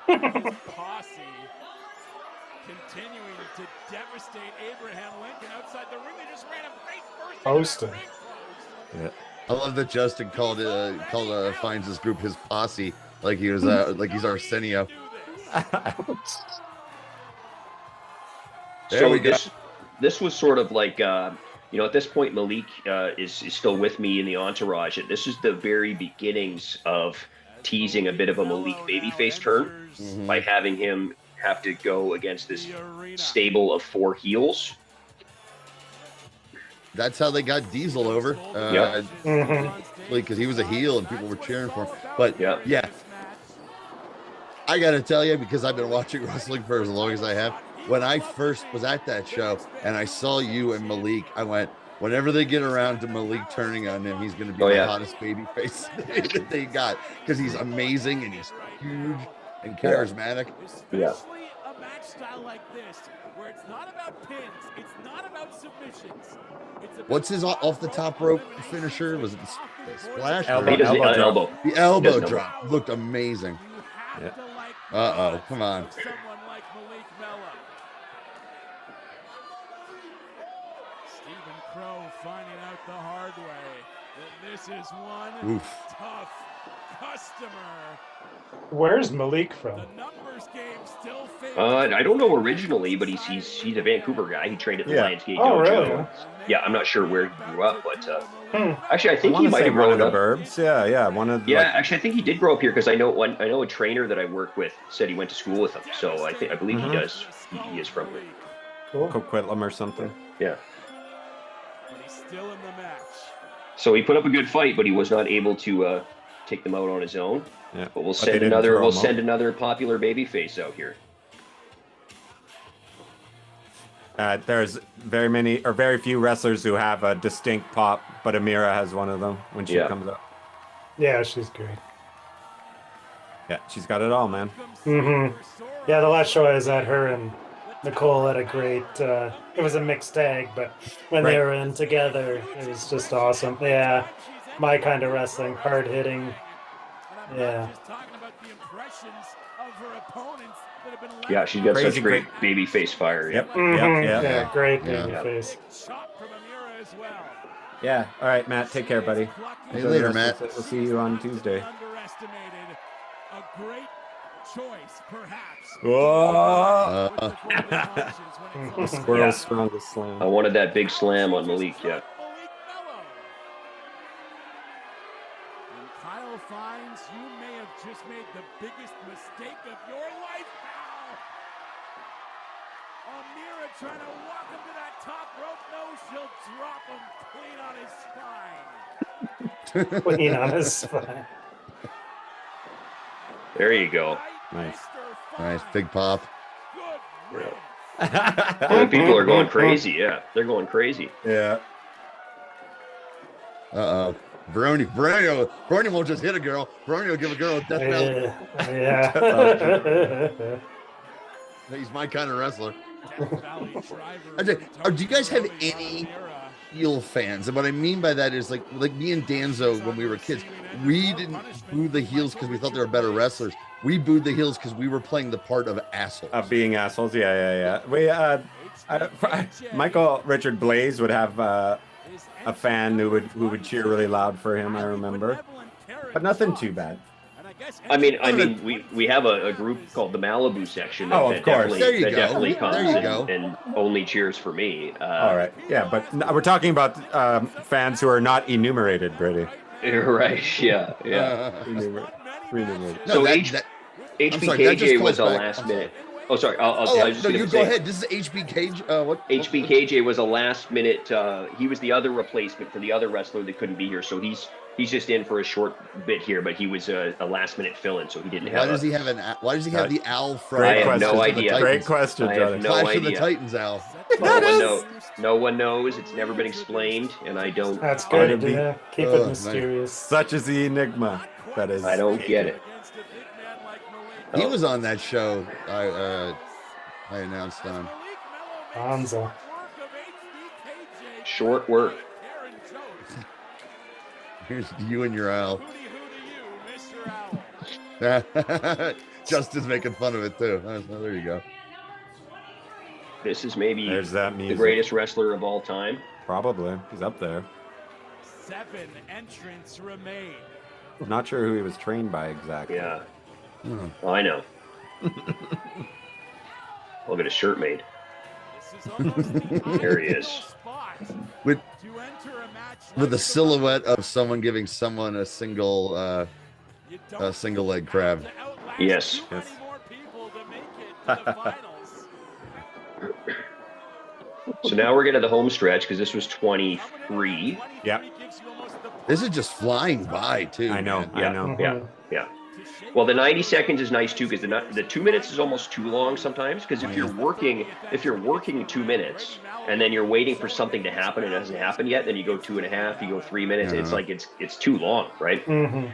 Posse continuing to devastate Abraham Lincoln outside the ring. They just ran him face first. Posted. Yeah. I love that Justin called finds this group his posse, like he was like he's Arsenio. So this was sort of like at this point Malik is still with me in the entourage, and this is the very beginnings of teasing a bit of a Malik babyface turn by having him have to go against this stable of 4 heels. That's how they got Diesel over. Because he was a heel and people were cheering for him. But yeah, I got to tell you, because I've been watching wrestling for as long as I have, when I first was at that show and I saw you and Malik, I went, whenever they get around to Malik turning on him, he's going to be the hottest baby face that they got, because he's amazing and he's huge and charismatic. Especially a match style like this, where it's not about pins, it's not about submissions. What's his off the top rope finisher? Was it the splash? He does the elbow. The elbow drop looked amazing. Uh-oh, come on. Someone like Malik Mello. Stephen Crow finding out the hard way that this is one tough customer. Where's Malik from? The numbers game still fails. I don't know originally, but he's a Vancouver guy. He trained at the Lions Gate Oh, Dojo. really? Yeah, I'm not sure where he grew up, but actually, I think he I might have one grown of the up. burbs. Yeah, one of. Yeah, actually, I think he did grow up here, because I know a trainer that I work with said he went to school with him. So I believe he does. He is from here. Cool. Coquitlam or something. Yeah. But he's still in the match. So he put up a good fight, but he was not able to take them out on his own. Yeah. But we'll they send didn't another. throw We'll him send out. another popular babyface out here. There's very few wrestlers who have a distinct pop, but Amira has one of them when she comes up. Yeah, she's great. Yeah, she's got it all, man. Yeah, the last show I was at, her and Nicole had a great. It was a mixed tag, but when they were in together, it was just awesome. Yeah, my kind of wrestling, hard hitting. Yeah. Yeah, she's got Crazy such great babyface fire. Yep. Yeah, great babyface. Yeah. All right, Matt. Take care, buddy. See you later, Matt. We'll see you on Tuesday. Underestimated. A great choice, perhaps. Whoa! Squirrel's strongest slam. I wanted that big slam on Malik. Yeah. Kyle finds you may have just made the biggest mistake of your life, pal. Amira trying to walk him to that top rope. No, she'll drop him clean on his spine. Clean on his spine. There you go. Nice big pop. Yeah, people are going crazy. Yeah, they're going crazy. Yeah. Brony won't just hit a girl. Brony will give a girl a death belly. Yeah. He's my kind of wrestler. Do you guys have any heel fans? And what I mean by that is like me and Danzo when we were kids, we didn't boo the heels because we thought they were better wrestlers. We booed the heels because we were playing the part of assholes. Of being assholes. Yeah. We Michael Richard Blaze would have a fan who would cheer really loud for him. I remember, but nothing too bad. I mean, we have a group called the Malibu section that, of course. definitely comes and only cheers for me. All right, yeah, but we're talking about fans who are not enumerated, Brady. Right? Yeah. Enumerated. So HBKJ was a last minute. Oh, sorry. You go ahead. This is HBKJ. What? HBKJ was a last minute. He was the other replacement for the other wrestler that couldn't be here, so he's just in for a short bit here. But he was a last minute fill-in, so he didn't have. Why does he have the owl from? I have no idea. Great question, I Johnny. have no Clash idea. of the Titans owl. No one knows. No one knows. It's never been explained, and I don't. That's good. It'd be- Yeah. Keep it mysterious. Such is the enigma that is. I don't get it. He was on that show I announced on. Bonzo. Short work. Here's you and your owl. Justin's making fun of it too. Oh, there you go. This is maybe There's that the music. greatest wrestler of all time. Probably. He's up there. 7 entrants remain. I'm not sure who he was trained by exactly. Yeah. Hmm. I know. I'll get a shirt made. This is almost the There he is. spot With to enter a match with like a silhouette of someone giving someone a single you don't single leg crab. have to outlast Yes. too many more people to make it to the finals. So now we're getting to the home stretch because this was 23. Yep. Gives you almost the This is just flying by too. I know. man. I know. Yeah. Yeah. Well, the 90 seconds is nice too because the 2 minutes is almost too long sometimes. Because if you're working 2 minutes and then you're waiting for something to happen and it hasn't happened yet, then you go 2.5, you go 3 minutes. Yeah. It's like it's too long, right? Mm-hmm.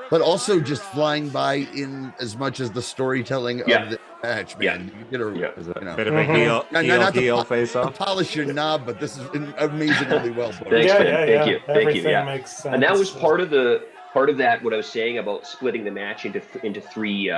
But also just flying by in as much as the storytelling Yeah. of the match, Yeah. man. You get a Yeah. There's a you know, bit of a heel, Not- not to heel po- face to off. polish your knob, but this is amazingly well put. Thanks, Yeah, man. yeah, Thank yeah. you. Thank you. Everything Yeah. makes sense. And that was part of that what I was saying about splitting the match into three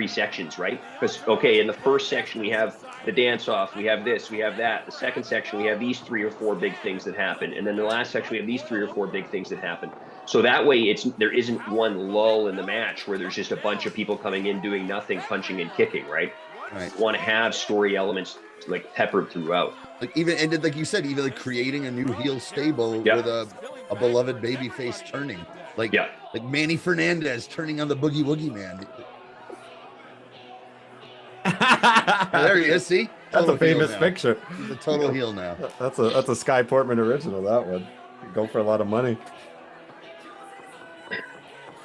sections, right? Because in the first section we have the dance off, we have this, we have that. The second section we have these 3 or 4 big things that happen, and then the last section we have these 3 or 4 big things that happen. So that way there isn't one lull in the match where there's just a bunch of people coming in doing nothing, punching and kicking, right? Right. You want to have story elements like peppered throughout. Like even ended like you said, even like creating a new heel stable Yeah. with a beloved baby face turning. Like Yeah. like Manny Fernandez turning on the Boogie Woogie Man. There he is, see? That's a Total heel famous now. picture. He's a total heel now. That's a Sky Portman original. That one. You go for a lot of money.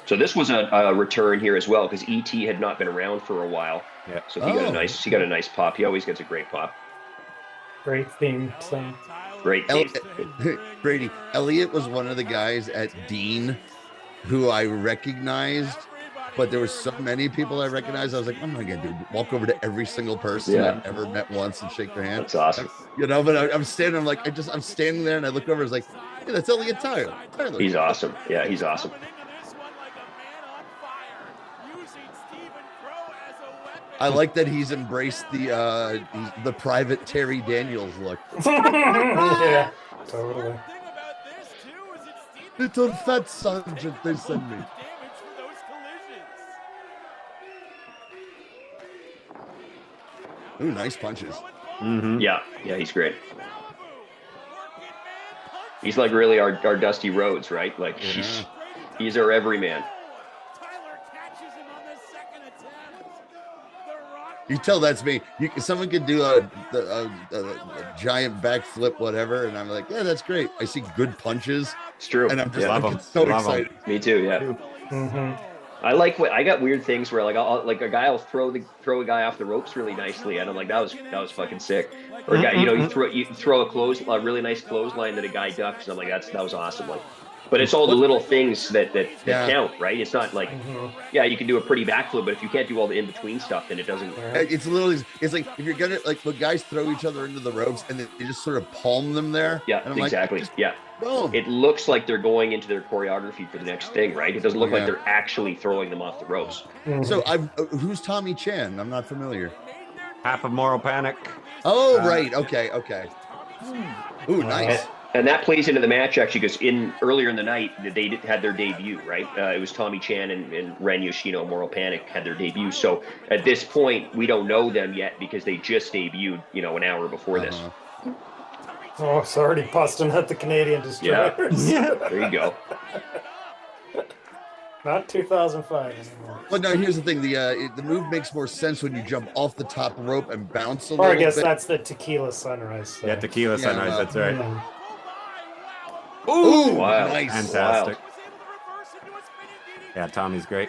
So this was a return here as well because ET had not been around for a while. Yeah. So he got Oh. he got a nice pop. He always gets a great pop. Great theme song. Great. Brady, Elliot was one of the guys at Dean who I recognized, but there were so many people I recognized. I was like, I'm not gonna walk over to every single person Yeah. I've ever met once and shake their hand. That's awesome. You know, but I'm standing. I'm like, I'm standing there, and I look over. I was like, hey, that's Elliot Tyler. He's awesome. Yeah, he's awesome. I like that he's embraced the private Terry Daniels look. Yeah, totally. Little fat sergeant, they send me. Ooh, nice punches. Mm-hmm. Yeah, he's great. He's like really our Dusty Rhodes, right? Like he's our everyman. You tell that's me. Someone could do a giant backflip, whatever, and I'm like, yeah, that's great. I see good punches, It's true. and I'm just Love like, 'em. so Love 'em. excited. Me too. Yeah. Mm-hmm. I like I got weird things where like I'll like a guy will throw a guy off the ropes really nicely, and I'm like that was fucking sick. Or a guy, you throw a really nice clothesline that a guy ducks, and I'm like that was awesome. Like, but it's all the little things that Yeah. count, right? It's not like yeah, you can do a pretty backflip, but if you can't do all the in between stuff, then it doesn't. It's literally, it's like if you're gonna like when guys throw each other into the ropes and then they just sort of palm them there. Yeah, and I'm exactly. Like, Yeah. boom. It looks like they're going into their choreography for the next thing, right? It doesn't look like Yeah. they're actually throwing them off the ropes. So who's Tommy Chan? I'm not familiar. Half of Moral Panic. Oh, right. Okay. Ooh, nice. And that plays into the match actually, because earlier in the night they had their debut, right? It was Tommy Chan and Ren Yoshino, Moral Panic had their debut. So at this point, we don't know them yet because they just debuted, an hour before this. Oh, it's already busting at the Canadian Destroyers. There you go. Not 2005 anymore. But no, here's the thing: the move makes more sense when you jump off the top rope and bounce a Or little I guess bit. that's the Tequila Sunrise. So. Yeah, Tequila Sunrise. well, That's right. Yeah. Ooh, Wow. nice. Fantastic. Yeah, Tommy's great.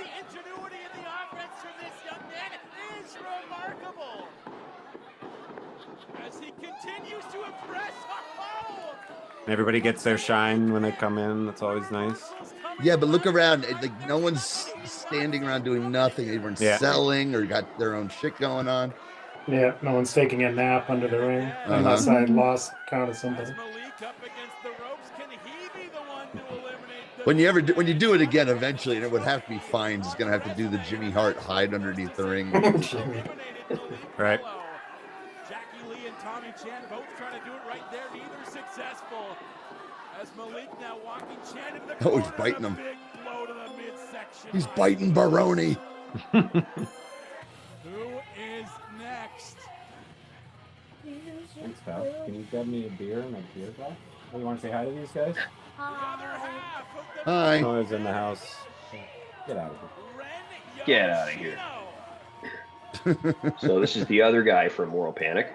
As he continues Everybody gets their shine when they come in. That's always nice. Yeah, but look around. Like no one's standing around doing nothing. Everyone's selling or got their own shit going on. Yeah, no one's taking a nap under the ring unless I lost count of something. When you do it again, eventually, and it would have to be fines. It's gonna have to do the Jimmy Hart hide underneath the ring. Right. Jackie Lee and Tommy Chan both trying to do it right there. Neither successful. As Malik now walking Chan in the corner. Oh, he's biting him. Big blow to the midsection. He's biting Baroni. Who is next? Thanks, pal. Can you grab me a beer and a beer glass? Oh, you want to say hi to these guys? Hi. Oh, it's in the house. Get out of here. Get out of here. So this is the other guy from Moral Panic.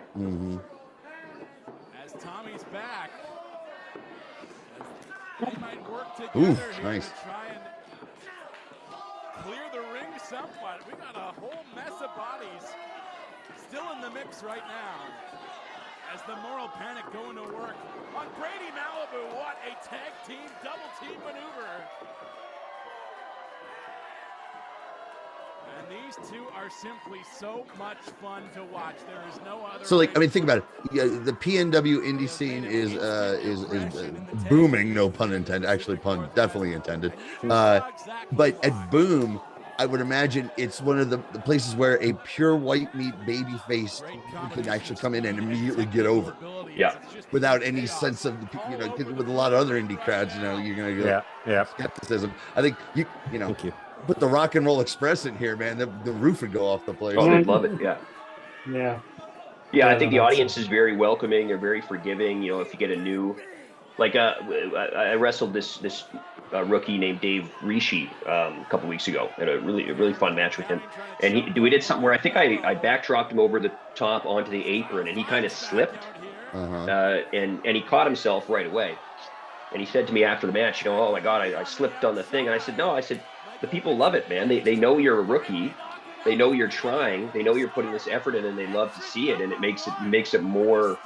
As Tommy's back. They might work together Ooh, here nice. to try and clear the ring somewhat. We got a whole mess of bodies still in the mix right now. As the Moral Panic going to work on Brady Malibu. What a tag team, double team maneuver. And these two are simply so much fun to watch. There is no other. So, like, I mean, think about it. Yeah, the PNW indie scene is booming. No pun intended. Actually, pun definitely intended. But at Boom, I would imagine it's one of the places where a pure white meat baby face can actually come in and immediately get over. Yeah. Without any sense of, with a lot of other indie crowds, you're gonna go skepticism. I think you know. Thank you. Put the Rock and Roll Express in here, man. The roof would go off the place. Oh, they'd love it. Yeah. Yeah. I think the audience is very welcoming. They're very forgiving. If you get a new, like, I wrestled this rookie named Dave Rishi a couple weeks ago. Had a really fun match with him, and we did something where I think I backdropped him over the top onto the apron, and he kind of slipped, and he caught himself right away, and he said to me after the match, oh my God, I slipped on the thing, and I said, no, the people love it, man. They know you're a rookie. They know you're trying. They know you're putting this effort in, and they love to see it. And it makes it more.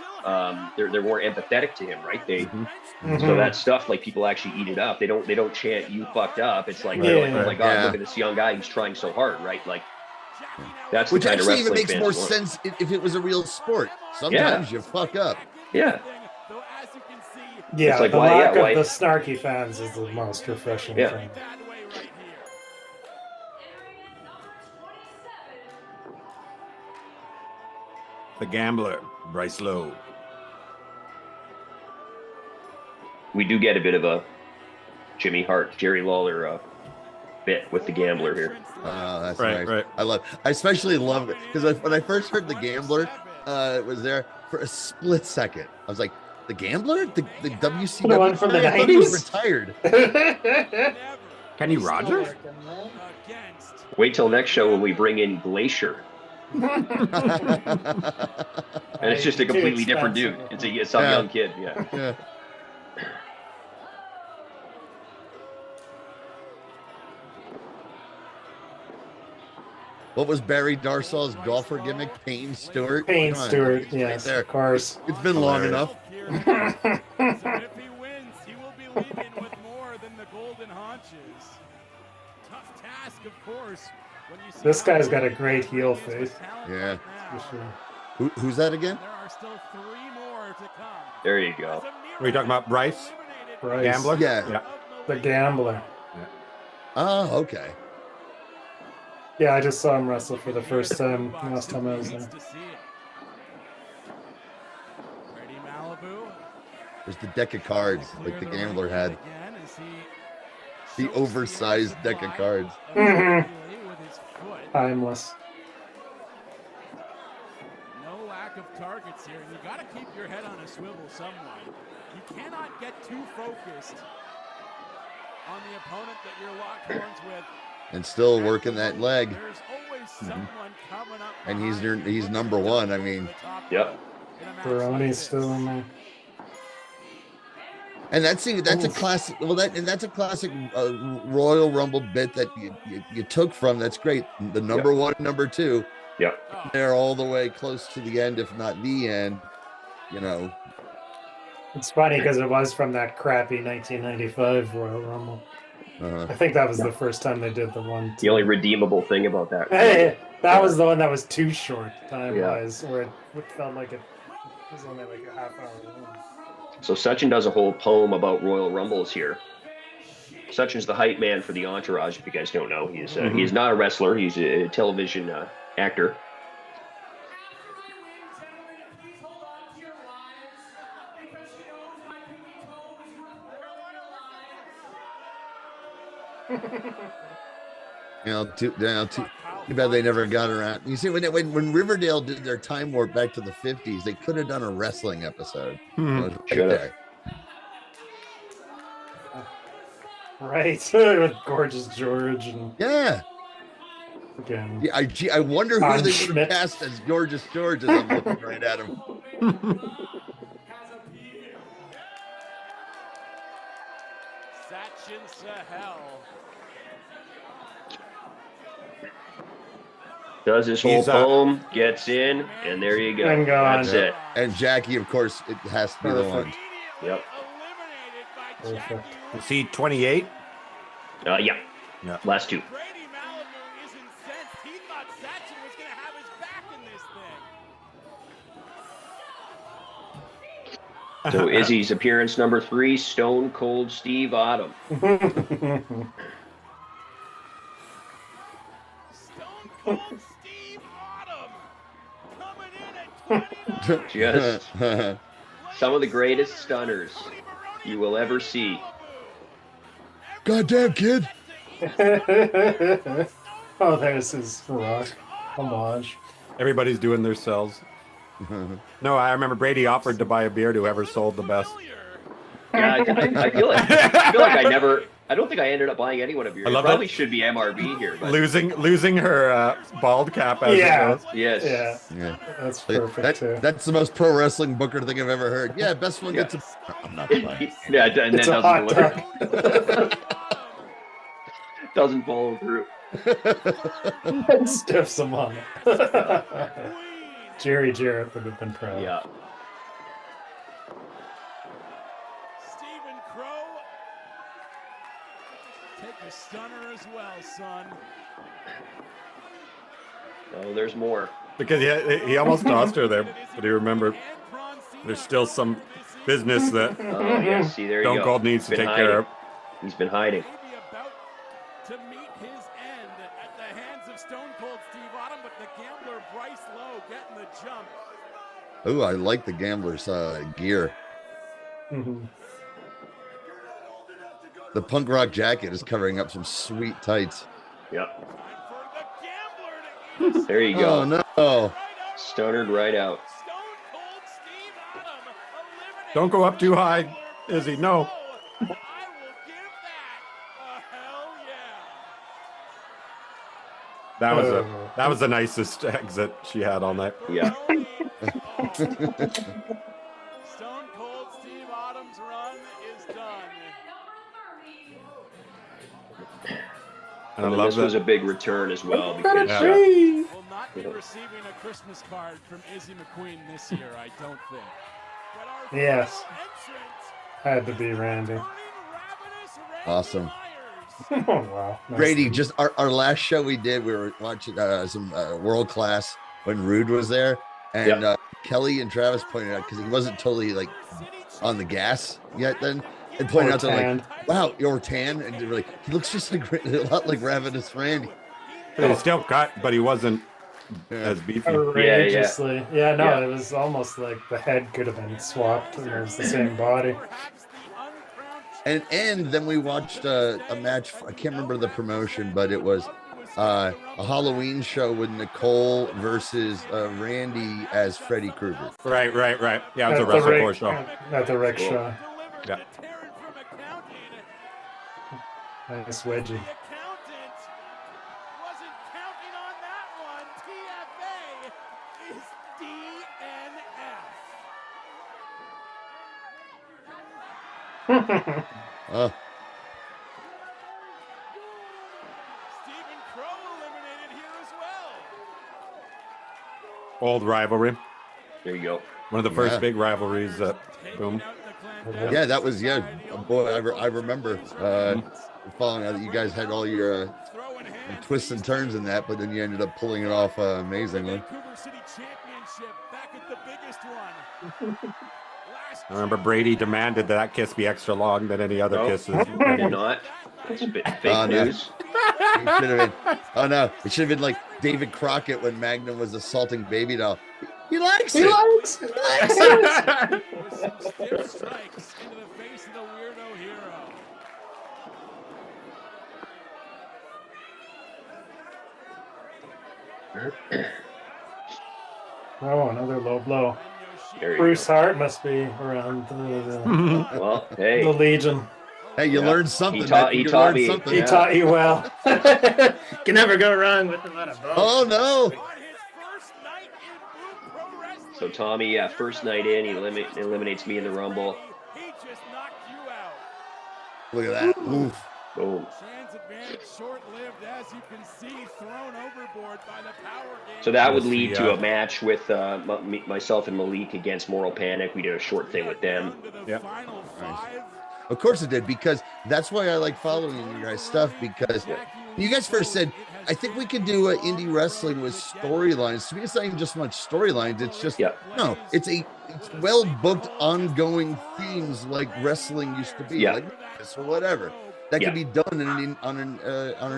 They're more empathetic to him, right? So that stuff, like, people actually eat it up. They don't chant "you fucked up." It's like, they're like, oh my God, look at this young guy who's trying so hard, right? Like, that's which the kind actually of even makes more want. sense if it was a real sport. Sometimes you fuck up. Yeah, like, the why- lack yeah, why- of the snarky fans is the most refreshing thing. The Gambler, Bryce Lowe. We do get a bit of a Jimmy Hart, Jerry Lawler bit with the Gambler here. That's Right, nice. right. I especially love it because when I first heard the Gambler was there for a split second, I was like, the Gambler, the WCW, The one from the I thought he was 90s? retired. Kenny Rogers? Wait till next show when we bring in Glacier. And it's just a completely different dude. It's some young kid. Yeah. What was Barry Darsoll's golfer gimmick? Payne Stewart. Payne Come on. Stewart, It's yes, right of course. It's been long enough. So if he wins, he will be leaving with more than the golden haunches. Tough task, of course. When you see This guy's got a great heel face. Yeah. For sure. Who's that again? There are still 3 more to come. There you go. Are you talking about Bryce? Bryce. Gambler? Yeah. The Gambler. Oh, okay. Yeah, I just saw him wrestle for the first time last time I was there. Brady Malibu. There's the deck of cards like the Gambler had. The oversized deck of cards. Timeless. No lack of targets here. You got to keep your head on a swivel somewhat. You cannot get too focused on the opponent that you're locked horns with. And still working that leg. There's always someone coming up. And he's number one. I mean, Yep. Baroni's still in there. and that's a classic. Well, that's a classic Royal Rumble bit that you took from. That's great. The number one, number two. Yep. They're all the way close to the end, if not the end. It's funny because it was from that crappy 1995 Royal Rumble. Uh-huh. I think that was the first time they did the one. The only redeemable thing about that. Hey, that was the one that was too short time-wise, Yeah. where it felt like it was only like a half hour long. So Sachin does a whole poem about Royal Rumbles here. Sachin's the hype man for the Entourage. If you guys don't know, he's not a wrestler. He's a television actor. Too bad they never got around. You see, when Riverdale did their time warp back to the 50s, they could have done a wrestling episode. It was right there. Right, with Gorgeous George and Yeah. again. Yeah, I wonder who they would Schmidt. have cast as Gorgeous George as I'm looking right at him. Sachin Sahel. Does his whole poem, gets in, and there you go. And gone. That's it. And Jackie, of course, it has to be the one. Yep. Perfect. Is he 28? Yeah. Yeah. Last two. Brady Malibu is incensed. He thought Sachin was going to have his back in this thing. So Izzy's appearance number 3, Stone Cold Steve Autumn. Stone Cold Steve Autumn coming in at 29. Just some of the greatest stunners you will ever see. Goddamn kid. Oh, there's his rock homage. Everybody's doing their selves. No, I remember Brady offered to buy a beer to whoever sold the best. Yeah, I feel like I don't think I ended up buying anyone a beer. I love it probably that. should be MRB here. But Losing her bald cap as it goes. yes. Yeah, that's perfect too. That's the most pro wrestling booker thing I've ever heard. Yeah, best one gets a. I'm not playing. Yeah, and then It's a doesn't hot deliver. Doesn't follow through. Stiffs him on it. Jerry Jarrett would have been proud. Yeah. Stephen Crow. Take a stunner as well, son. Oh, there's more. Because he almost tossed her there, but he remembered there's still some business that Oh, yes. See, there you Stone go. Cold needs to Been take hiding. care of. He's been hiding. Maybe about to meet his end at the hands of Stone Cold Steve Autumn, but the gambler Bryce Lowe getting the jump. Ooh, I like the gambler's gear. Mhm. The punk rock jacket is covering up some sweet tights. Yep. Time for the gambler to eat. There you go. Oh no! Right up. Stonered right out. Stone Cold Steve Autumn eliminated Don't go up too high, Bryce Izzy. No. Lowe. I will give that a hell yeah. That was the nicest exit she had all night. Yeah. Stone Cold Steve Autumn's run is done. And I And love this was that. a big return as well because Yeah. Will not be receiving a Christmas card from Izzy McQueen this year, I don't think. But our Yes. final entrant, Had to be Randy. burning ravenous Randy Oh Awesome. Myers. wow. Nice. Brady, just our last show we did, we were watching some World Class when Rude was there, and Kelly and Travis pointed out because he wasn't totally like on the gas yet then, and pointed Or out they're tanned. like, "Wow, you're tan," and they're like, "He looks just like a lot like Ravenous Randy." He was still cut, but he wasn't as beefy. Outrageously. Yeah, no, Yeah. it was almost like the head could have been swapped and it was the same body. Perhaps the uncrowned And then we watched a match. I can't remember the promotion, but it was a Halloween show with Nicole versus Randy as Freddy Krueger. Right. Yeah, it was a At the WrestleCore Rick- show. At the rickshaw. delivered Yeah. to Taryn from accounting. Nice wedgie. The accountant wasn't counting on that one. TFA is DNF. Stephen Crow eliminated here as well. Old rivalry. there you go. One of the first Yeah. big rivalries that Taking boom. out the Yeah, that was boy, I remember following out that you guys had all your twists and turns in that, but then you ended up pulling it off amazingly. I remember Brady demanded that kiss be extra long than any other kisses. I did not. That's a bit fake news. It should have been. Oh no! It should have been like David Crockett when Magnum was assaulting Baby Doll. He likes it. He likes it. With some stiff strikes into the face of the weirdo hero. Oh, another low blow. There you Bruce go. Hart must be around the Well, hey, Legion. Hey, you learned something. He taught me. Something. He taught you well. Can never go wrong with a lot of both. Oh no! So Tommy, first night in, he eliminates me in the Rumble. He just knocked you out. Look at that! Oof. Boom. Trans advantage short-lived, as you can see, thrown overboard by the power game. So that would lead to a match with myself and Malik against Moral Panic. We did a short thing with them. Yep. Of course it did, because that's why I like following you guys' stuff, because you guys first said, I think we could do indie wrestling with storylines. To me, it's not even just much storylines. It's just, no, it's well-booked, ongoing themes like wrestling used to be, like this or whatever. That could be done on an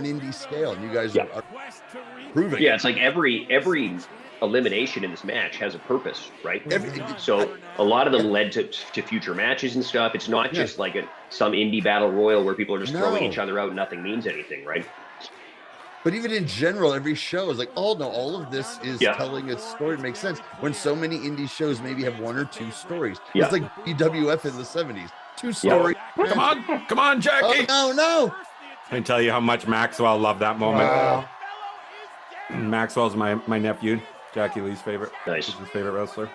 indie scale, and you guys are proving. Yeah, it's like every elimination in this match has a purpose, right? So a lot of them led to future matches and stuff. It's not just like some indie battle royal where people are just throwing each other out and nothing means anything, right? But even in general, every show is like, oh no, all of this is telling a story. It makes sense when so many indie shows maybe have one or two stories. It's like BWF in the 70s. Two stories. Come on, Jackie. Oh, no. I can tell you how much Maxwell loved that moment. Wow. Maxwell's my nephew, Jackie Lee's favorite. Nice. He's his favorite wrestler.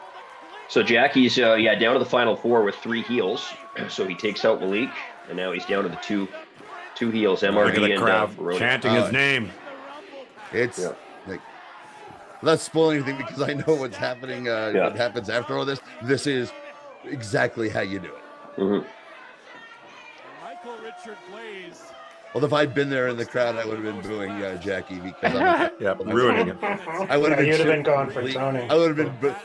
So Jackie's down to the final four with 3 heels. So he takes out Malik, and now he's down to the two heels, MRV Look at the crowd Baroni. chanting his name. It's like, not spoiling anything because I know what's happening. What happens after all this. This is exactly how you do it. Mm-hmm. Michael Richard Blaze. Well, if I'd been there in the crowd, I would have been booing Jackie because I'm ruining it. I would have been. You'd have been going for Tony. I would have been.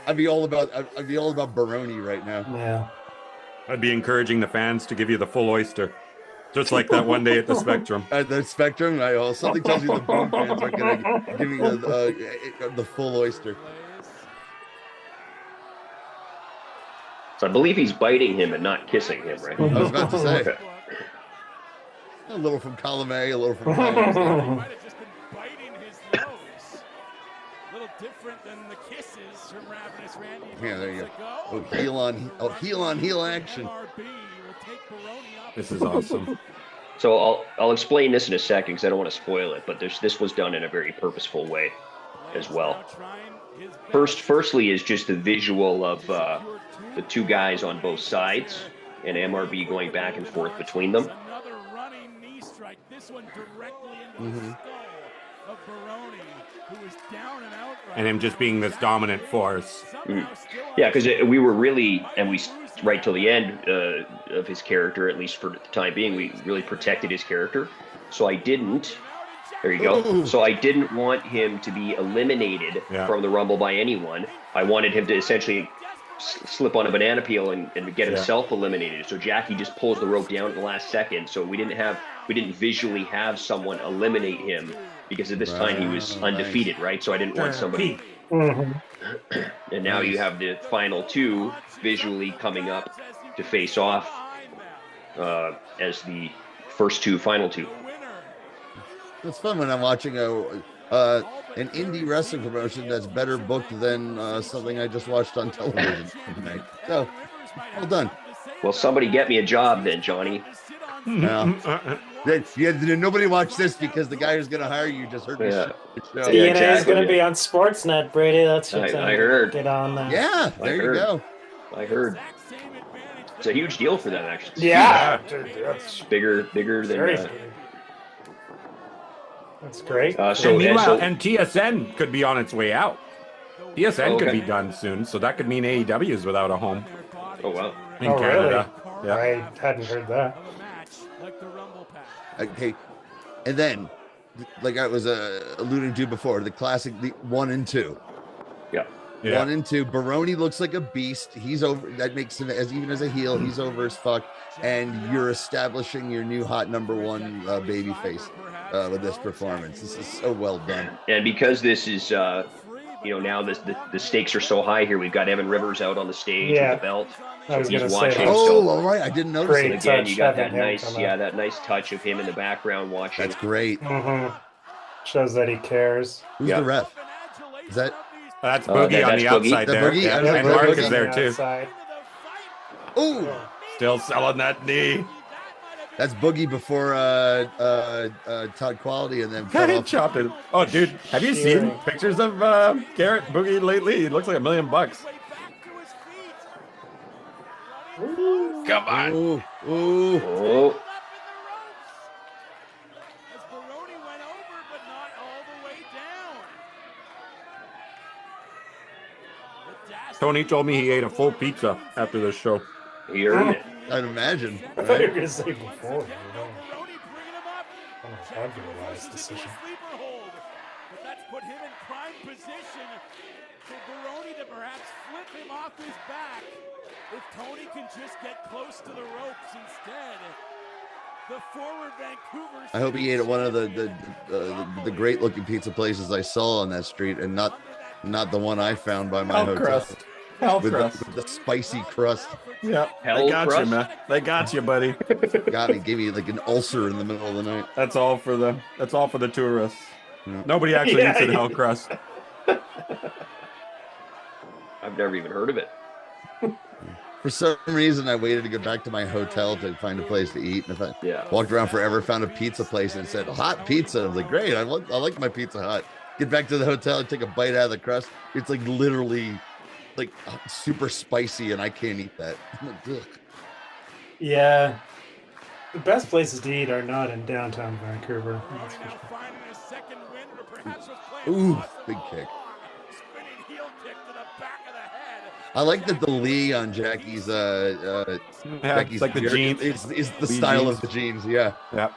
I'd be all about Baroni right now. Yeah. I'd be encouraging the fans to give you the full oyster, just like that one day at the Spectrum. At the Spectrum, something tells me the Boom fans are going to give me the full oyster. So I believe he's biting him and not kissing him, right? I was about to say. Okay. A little from column A, a little from column B. Might have just been biting his nose. A little different than the kisses from Ravenous Randy. Yeah, there you go. Heel on heel action. This is awesome. So I'll explain this in a second because I don't want to spoil it, but this was done in a very purposeful way as well. Firstly is just the visual of the two guys on both sides and MRB going back and forth between them. Another running knee strike. This one directly into the skull of Baroni, who is down and out right And him just being this dominant force. Yeah, because we were really, and we right till the end of his character, at least for the time being, we really protected his character. So I didn't. There you go. So I didn't want him to be eliminated from the Rumble by anyone. I wanted him to essentially slip on a banana peel and get himself eliminated. So Jackie just pulls the rope down at the last second. So we didn't visually have someone eliminate him because at this time he was undefeated, right? So I didn't want somebody. And now you have the final two visually coming up to face off as the final two. It's fun when I'm watching an indie wrestling promotion that's better booked than something I just watched on television tonight. So, well done. Well, somebody get me a job then, Johnny. Nobody watched this because the guy who's going to hire you just heard me. TNA is going to be on Sportsnet, Brady. That's what I heard. Get on that. Yeah, there you go. I heard. It's a huge deal for them, actually. Yeah. It's bigger than. That's great. And TSN could be on its way out. TSN could be done soon, so that could mean AEW is without a home. Oh, wow. in Oh, Canada. really? Yeah. I hadn't heard that. Of a match like the Rumble Pack. Okay, and then, like I was alluding to before, the classic, the 1 and 2. Yeah. Yeah. 1 and 2. Baroni looks like a beast. He's over. That makes him, as even as a heel, he's over as fuck. And you're establishing your new hot number 1 baby face with this performance. This is so well done. And because this is, now the stakes are so high here. We've got Evan Rivers out on the stage Yeah. with the belt. I was He's gonna watching. say. Oh, all right. I didn't notice Great. it. And again, you got Having that him nice, come out. that nice touch of him in the background watching. That's great. Mm-hmm. Shows that he cares. Who's the ref? Is that? That's Boogie on that's the Boogie. outside The there. Boogie? Yeah. I was like, And Mark Boogie. is there too. Outside. Oh, Still selling that knee. that's Boogie before Todd Quality, and then cut off. Chopped it. Oh, dude, have you seen Shearing. pictures of Garrett Boogie lately? He looks like $1 million. Come on. Ooh, ooh. Oh, As Baroni went over, but not all the way down. The dash Tony told me he ate a full pizza after this show. he earned it. I'd imagine. I thought you Right? were gonna say before. Baroni bringing him up. I don't know if that'd be a wise Pushes him decision. to a sleeper hold. But that's put him in prime position for Baroni to perhaps flip him off his back. If Tony can just get close to the ropes instead. The forward Vancouver. I hope he ate at one of the great looking pizza places I saw on that street, and not the one I found by my hotel. Hell With crust. the spicy crust. Yeah. Hell They got crust. you, man. They got you, buddy. Got me, gave me like an ulcer in the middle of the night. That's all for the tourists. Yeah. Nobody actually Yeah, eats at yeah. Hell Crust. I've never even heard of it. For some reason, I waited to get back to my hotel to find a place to eat. And if I Yeah. walked around forever, found a pizza place and it said hot pizza. I was like, great, I like my Pizza Hut. Get back to the hotel and take a bite out of the crust. It's like literally like super spicy, and I can't eat that. I'm like, ugh. Yeah. The best places to eat are not in downtown Vancouver. That's for Now sure. finding a second wind, or perhaps was playing Ooh, awesome big kick. spinning heel kick to the back of the head. I like that the Lee on Jackie's Yeah, Becky's it's like the beard jeans. is the Lee style jeans. of the jeans. Yeah. Yeah.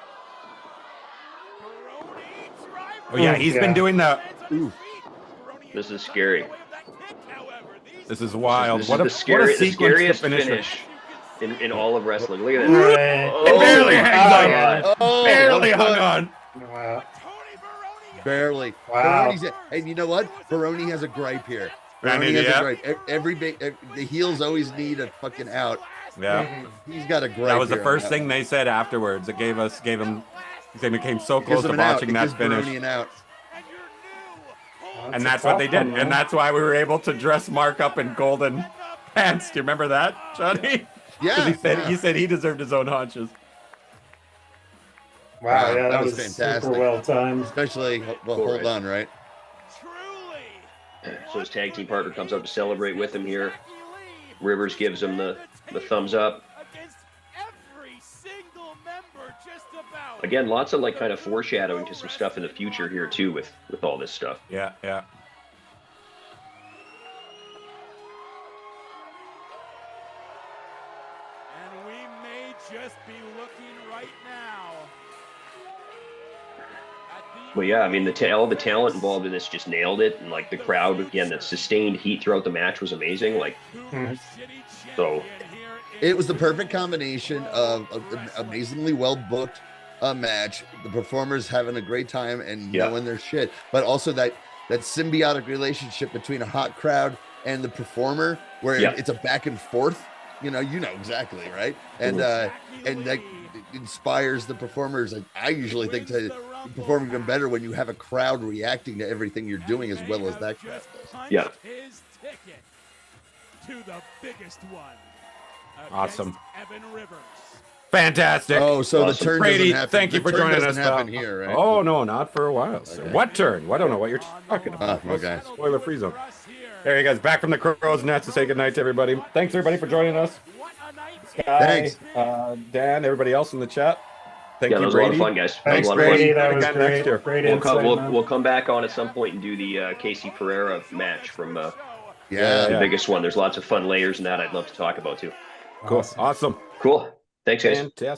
Baroni driver. Oh yeah, he's been Yeah. doing that. Lands on his Ooh. feet. Baroni This is scary. with that kick, however. These This is wild. This What a is the sequence scariest to finish. with. in all of wrestling. Look at this. Right. Oh, It barely my hangs on. God. Oh, Barely that hung was on. Wow. Tony Baroni. barely. Wow. And you know what? Baroni has a gripe here. Randy, Baroni has yeah. a gripe. The heels always need a fucking out. Yeah. He's got a gripe. That was the here. first thing they said afterwards. It gave him. They became so Gives close him to an out. watching It that gives Baroni finish. an out. And your new Well, And a that's what they tough did. one, And man. that's why we were able to dress Mark up in golden pants. Do you remember that, Johnny? Yeah. Because he said he deserved his own haunches. Wow, yeah, that that was was fantastic. super well timed. Especially, well, Cool, hold right? on, right? truly. So his tag team partner comes up to celebrate with him here. Rivers gives him the thumbs up. Against every single member, just about. Again, lots of like kind of foreshadowing to some stuff in the future here too with all this stuff. Yeah, yeah. And we may just be looking right now. At the But yeah, I mean all the talent involved in this just nailed it, and like the crowd again, that sustained heat throughout the match was amazing. Like So- It was the perfect combination of an amazingly well booked match, the performers having a great time and Yeah. knowing their shit, but also that symbiotic relationship between a hot crowd and the performer, where Yeah. it's a back and forth. You know exactly, right? And that inspires the performers. I usually think to perform even better when you have a crowd reacting to everything you're doing as well as that crowd does. Yeah. His ticket to the biggest one. Awesome. against Evan Rivers. Fantastic. Oh, so Awesome. the turn Brady, doesn't happen. thank you the for turn joining doesn't us. happen here, right? Oh no, not for a while. Sir. Okay. What turn? Well, I don't know what you're talking about. Okay. Spoiler free zone. There you guys, back from the crow's nest to say goodnight to everybody. Thanks everybody for joining us. What a night. Sky, Thanks. Dan, everybody else in the chat. Thank Yeah, that you, was a lot Brady. of fun, guys. That Thanks, was a lot of fun. Brady. That was Again next great. year. Great We'll insight, come, man. we'll come back on at some point and do the Casey Pereira match from Yeah. the Yeah. biggest one. There's lots of fun layers in that I'd love to talk about too. Cool. Awesome. Cool. Thanks, guys. Fantastic.